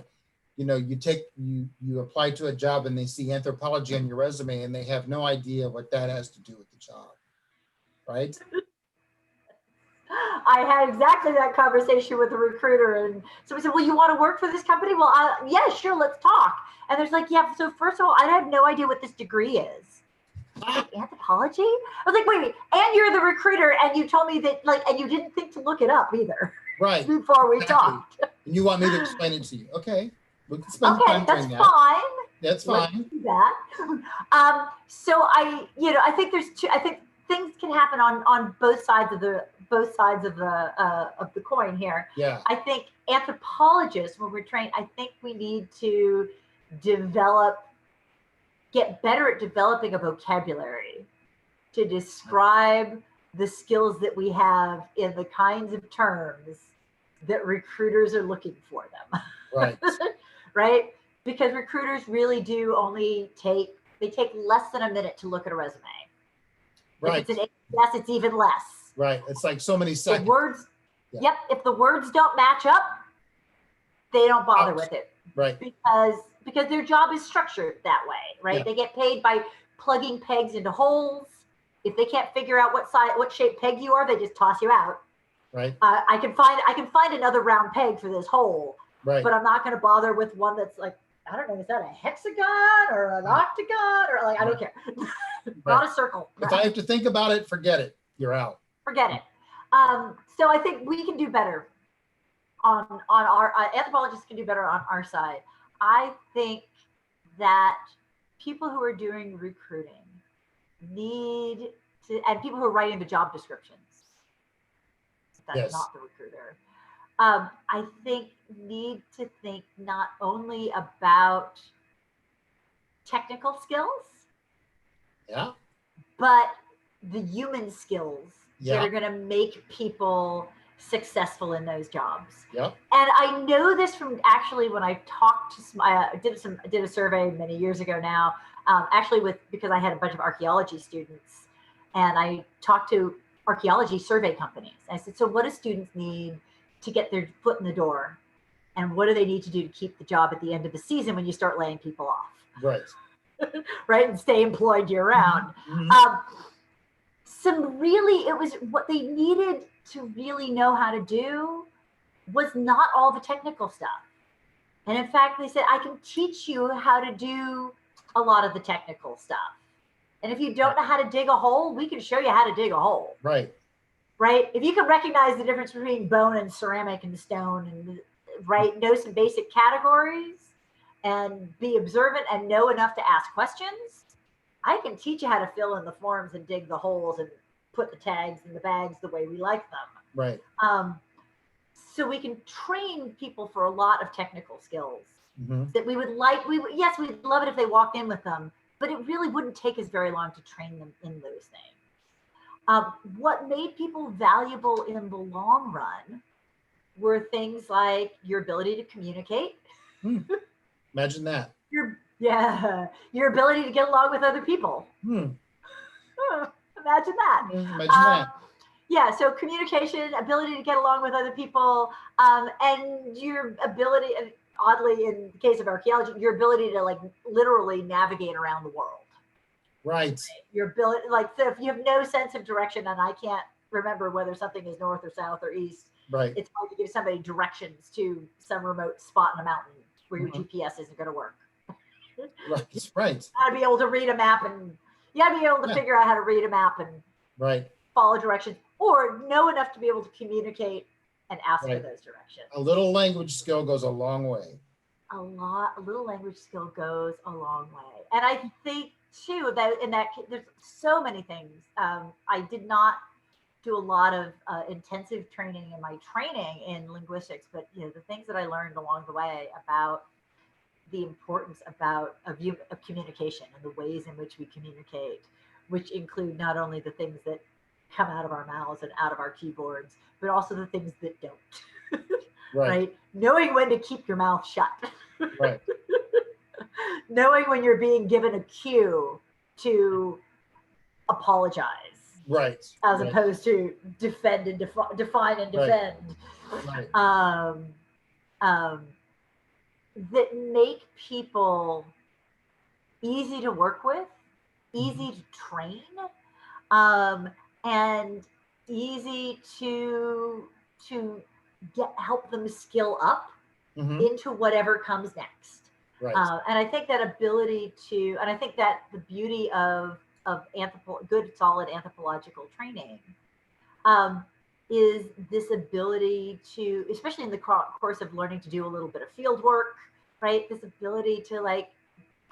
you apply to a job and they see anthropology on your resume and they have no idea what that has to do with the job, right? I had exactly that conversation with a recruiter, and somebody said, "Well, you want to work for this company?" Well, yeah, sure, let's talk. And there's like, yeah. So first of all, I have no idea what this degree is. I was like, anthropology? I was like, wait, and you're the recruiter, and you told me that, like, and you didn't think to look it up either. Right. Before we Exactly. talked. And you want me to explain it to you? Okay. We can spend Okay, time that's doing that. fine. That's Let's fine. do that. So I think there's two. I think things can happen on both sides of the coin here. Yeah. I think anthropologists, when we're trained, I think we need to get better at developing a vocabulary to describe the skills that we have in the kinds of terms that recruiters are looking for them. Right. Right? Because recruiters really do they take less than a minute to look at a resume. Right. If it's an yes, it's even less. Right. It's like so many seconds. The words, Yep. If the words don't match up, they don't bother with it. Right. Because their job is structured that way, right? Yeah. They get paid by plugging pegs into holes. If they can't figure out what shape peg you are, they just toss you out. Right. I can find another round peg for this hole. Right. But I'm not going to bother with one that's like, I don't know, is that a hexagon or an octagon or like, I don't care. Not a circle. If I have to think about it, forget it. You're out. Forget it. So I think we can do better on our anthropologists can do better on our side. I think that people who are doing recruiting need to, and people who are writing the job descriptions, that's not the recruiter, I think need to think not only about technical skills, but the human skills that are going to make people successful in those jobs. And I know this from actually when I talked to I did a survey many years ago now, because I had a bunch of archaeology students, and I talked to archaeology survey companies. I said, so what do students need to get their foot in the door, and what do they need to do to keep the job at the end of the season when you start laying people off? Right. Right, and stay employed year round. It was what they needed to really know how to do was not all the technical stuff. And in fact, they said, I can teach you how to do a lot of the technical stuff. And if you don't know how to dig a hole, we can show you how to dig a hole. Right. Right. If you can recognize the difference between bone and ceramic and stone, and know some basic categories and be observant and know enough to ask questions, I can teach you how to fill in the forms and dig the holes and put the tags in the bags the way we like them. Right. So we can train people for a lot of technical skills that we would like. Yes, we'd love it if they walked in with them, but it really wouldn't take us very long to train them in those things. What made people valuable in the long run were things like your ability to communicate. Imagine that. Your ability to get along with other people. Imagine that. Imagine that. Yeah, so communication, ability to get along with other people, and your ability, oddly, in the case of archaeology, your ability to like literally navigate around the world. Right. Your ability, so if you have no sense of direction and I can't remember whether something is north or south or east, it's hard to give somebody directions to some remote spot in a mountain where your GPS isn't going to work. Right. You got to be able to read a map, and you got to be able to figure out how to read a map and follow directions, or know enough to be able to communicate and ask for those directions. A little language skill goes a long way. A little language skill goes a long way. And I think too that there's so many things. I did not do a lot of intensive training in my training in linguistics, but the things that I learned along the way about the importance of communication and the ways in which we communicate, which include not only the things that come out of our mouths and out of our keyboards, but also the things that don't. Right? Knowing when to keep your mouth shut. Right. Knowing when you're being given a cue to apologize. Right. As opposed to define and defend. Right. That make people easy to work with, easy to train, and easy to help them skill up Hmm. into whatever comes next. Right. And I think that ability to, and I think that the beauty of good solid anthropological training um, is this ability to, especially in the course of learning to do a little bit of field work, right? This ability to like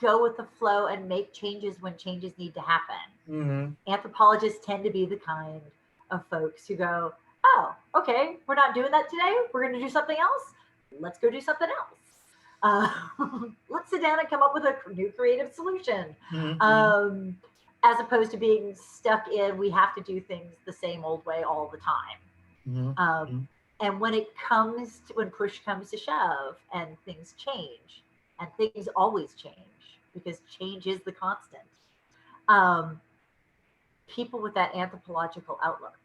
go with the flow and make changes when changes need to happen. Hmm. Anthropologists tend to be the kind of folks who go, oh, okay, we're not doing that today. We're going to do something else. Let's go do something else. Let's sit down and come up with a new creative solution. Hmm. As opposed to being stuck in, we have to do things the same old way all the time. Hmm. And when push comes to shove and things change, and things always change because change is the constant. Um, People with that anthropological outlook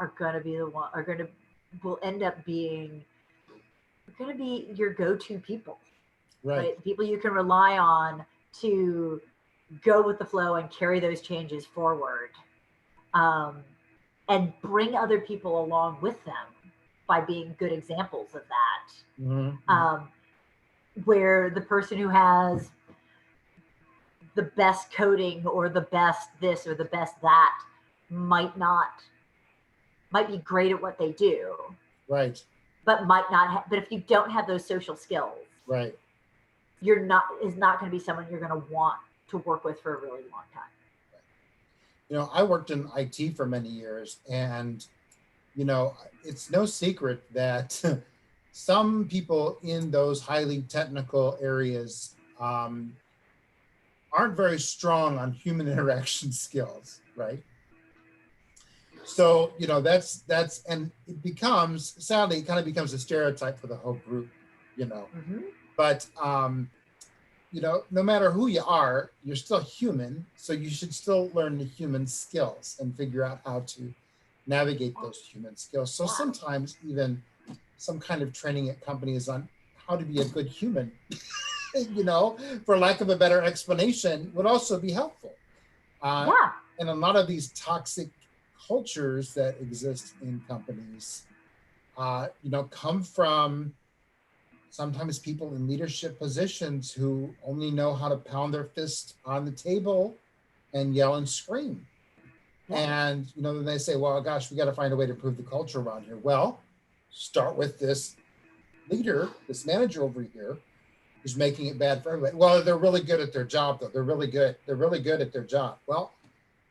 are going to be the one, will end up being, going to be your go-to people, Right. right? People you can rely on to go with the flow and carry those changes forward, um, and bring other people along with them by being good examples of that. Hmm. Where the person who has the best coding or the best this or the best that might not might be great at what they do, Right. but might not have, but if you don't have those social skills, Right. you're not is not going to be someone you're going to want to work with for a really long time. I worked in IT for many years, and it's no secret that some people in those highly technical areas aren't very strong on human interaction skills, right? So that's and it becomes, sadly, it kind of becomes a stereotype for the whole group, you know. Mm-hmm. But no matter who you are, you're still human, so you should still learn the human skills and figure out how to navigate those human skills. So sometimes even some kind of training at companies on how to be a good human, for lack of a better explanation, would also be helpful. Yeah. And a lot of these toxic cultures that exist in companies, come from sometimes people in leadership positions who only know how to pound their fist on the table and yell and scream. Yeah. And, then they say, well, gosh, we got to find a way to improve the culture around here. Well, start with this leader, this manager over here who's making it bad for everybody. Well, they're really good at their job, though. They're really good. They're really good at their job. Well,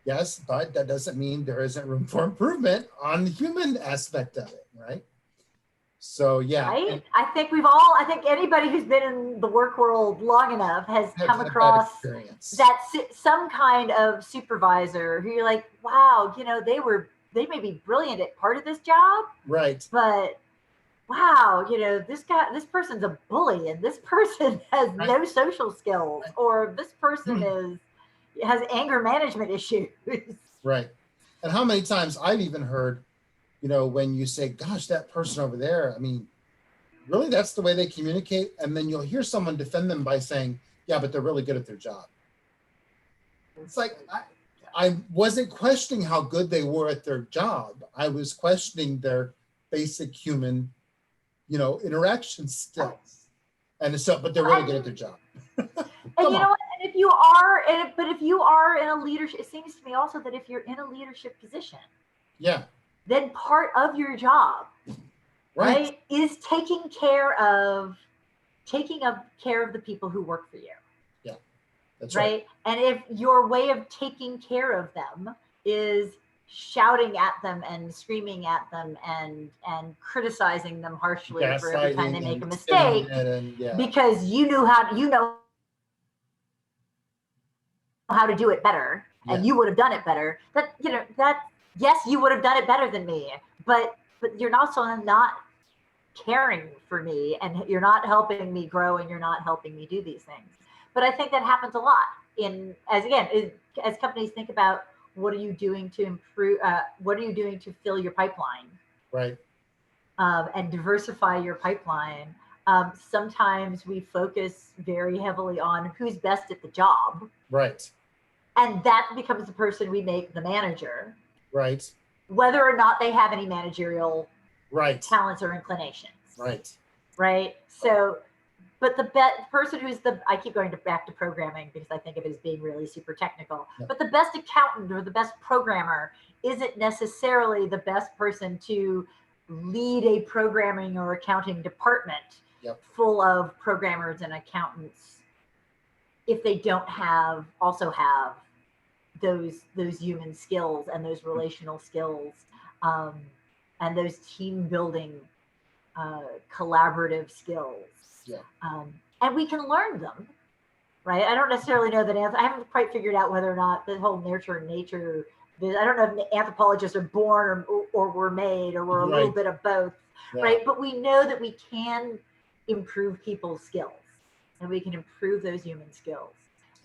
yes, but that doesn't mean there isn't room for improvement on the human aspect of it, right? So, yeah. Right. I think anybody who's been in the work world long enough has Have come had that across experience. that some kind of supervisor who you're like, wow, they may be brilliant at part of this job, Right. but wow, this person's a bully and this person has Right. no social skills, Right. or this person has anger management issues. Right. And how many times I've even heard, when you say, gosh, that person over there, I mean, really, that's the way they communicate? And then you'll hear someone defend them by saying, yeah, but they're really good at their job. It's like, I wasn't questioning how good they were at their job. I was questioning their basic human, interaction skills. And so, but they're really good at their job. And you know what? And if you are in a leadership, it seems to me also that if you're in a leadership position, yeah, then part of your job, right, is taking care of the people who work for you. Yeah, that's right. And if your way of taking care of them is shouting at them and screaming at them and criticizing them harshly for every time they make a mistake, because you know how to do it better, and you would have done it better. Yes, you would have done it better than me, but you're also not caring for me, and you're not helping me grow, and you're not helping me do these things. But I think that happens a lot as companies think about, what are you doing to improve, what are you doing to fill your pipeline, right, and diversify your pipeline. Sometimes we focus very heavily on who's best at the job, right, and that becomes the person we make the manager, right. whether or not they have any managerial Right. talents or inclinations. Right. Right. So, but the person who's I keep going back to programming because I think of it as being really super technical, Yep. but the best accountant or the best programmer isn't necessarily the best person to lead a programming or accounting department Yep. full of programmers and accountants if they don't also have those human skills and those relational skills, and those team building collaborative skills. Yeah. And we can learn them, right? I don't necessarily know that I haven't quite figured out whether or not the whole nurture and nature. I don't know if anthropologists are born or were made or we're a little bit of both, right? But we know that we can improve people's skills and we can improve those human skills.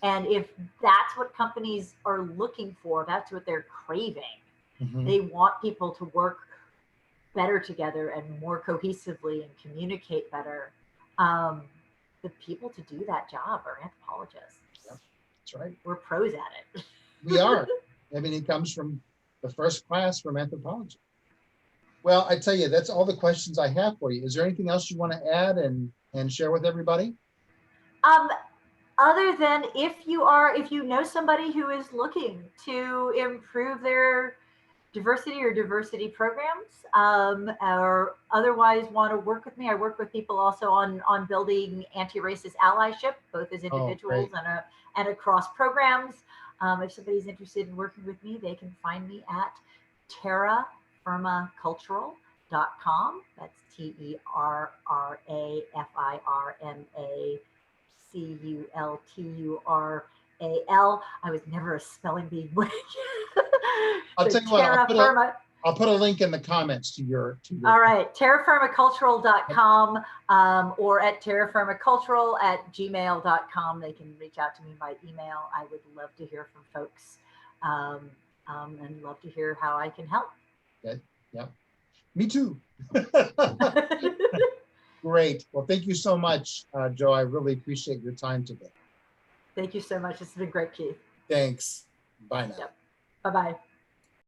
And if that's what companies are looking for, that's what they're craving. Mm-hmm. They want people to work better together and more cohesively and communicate better. The people to do that job are anthropologists. Yep, that's right. We're pros at it. We are. I mean, it comes from the first class from anthropology. Well, I tell you, that's all the questions I have for you. Is there anything else you want to add and share with everybody? Other than if you know somebody who is looking to improve their diversity programs, or otherwise want to work with me. I work with people also on building anti-racist allyship, both as individuals and across programs. If somebody's interested in working with me, they can find me at terrafirmacultural.com. That's Terrafirmacultural. I was never a spelling bee. I'll tell you what, I'll put a link in the comments to your. All right, terrafirmacultural.com, or at terrafirmacultural@gmail.com. They can reach out to me by email. I would love to hear from folks, and love to hear how I can help. Okay. Yeah, me too. Great. Well, thank you so much, Joe. I really appreciate your time today. Thank you so much. This has been great, Keith. Thanks. Bye now. Yep. Bye-bye.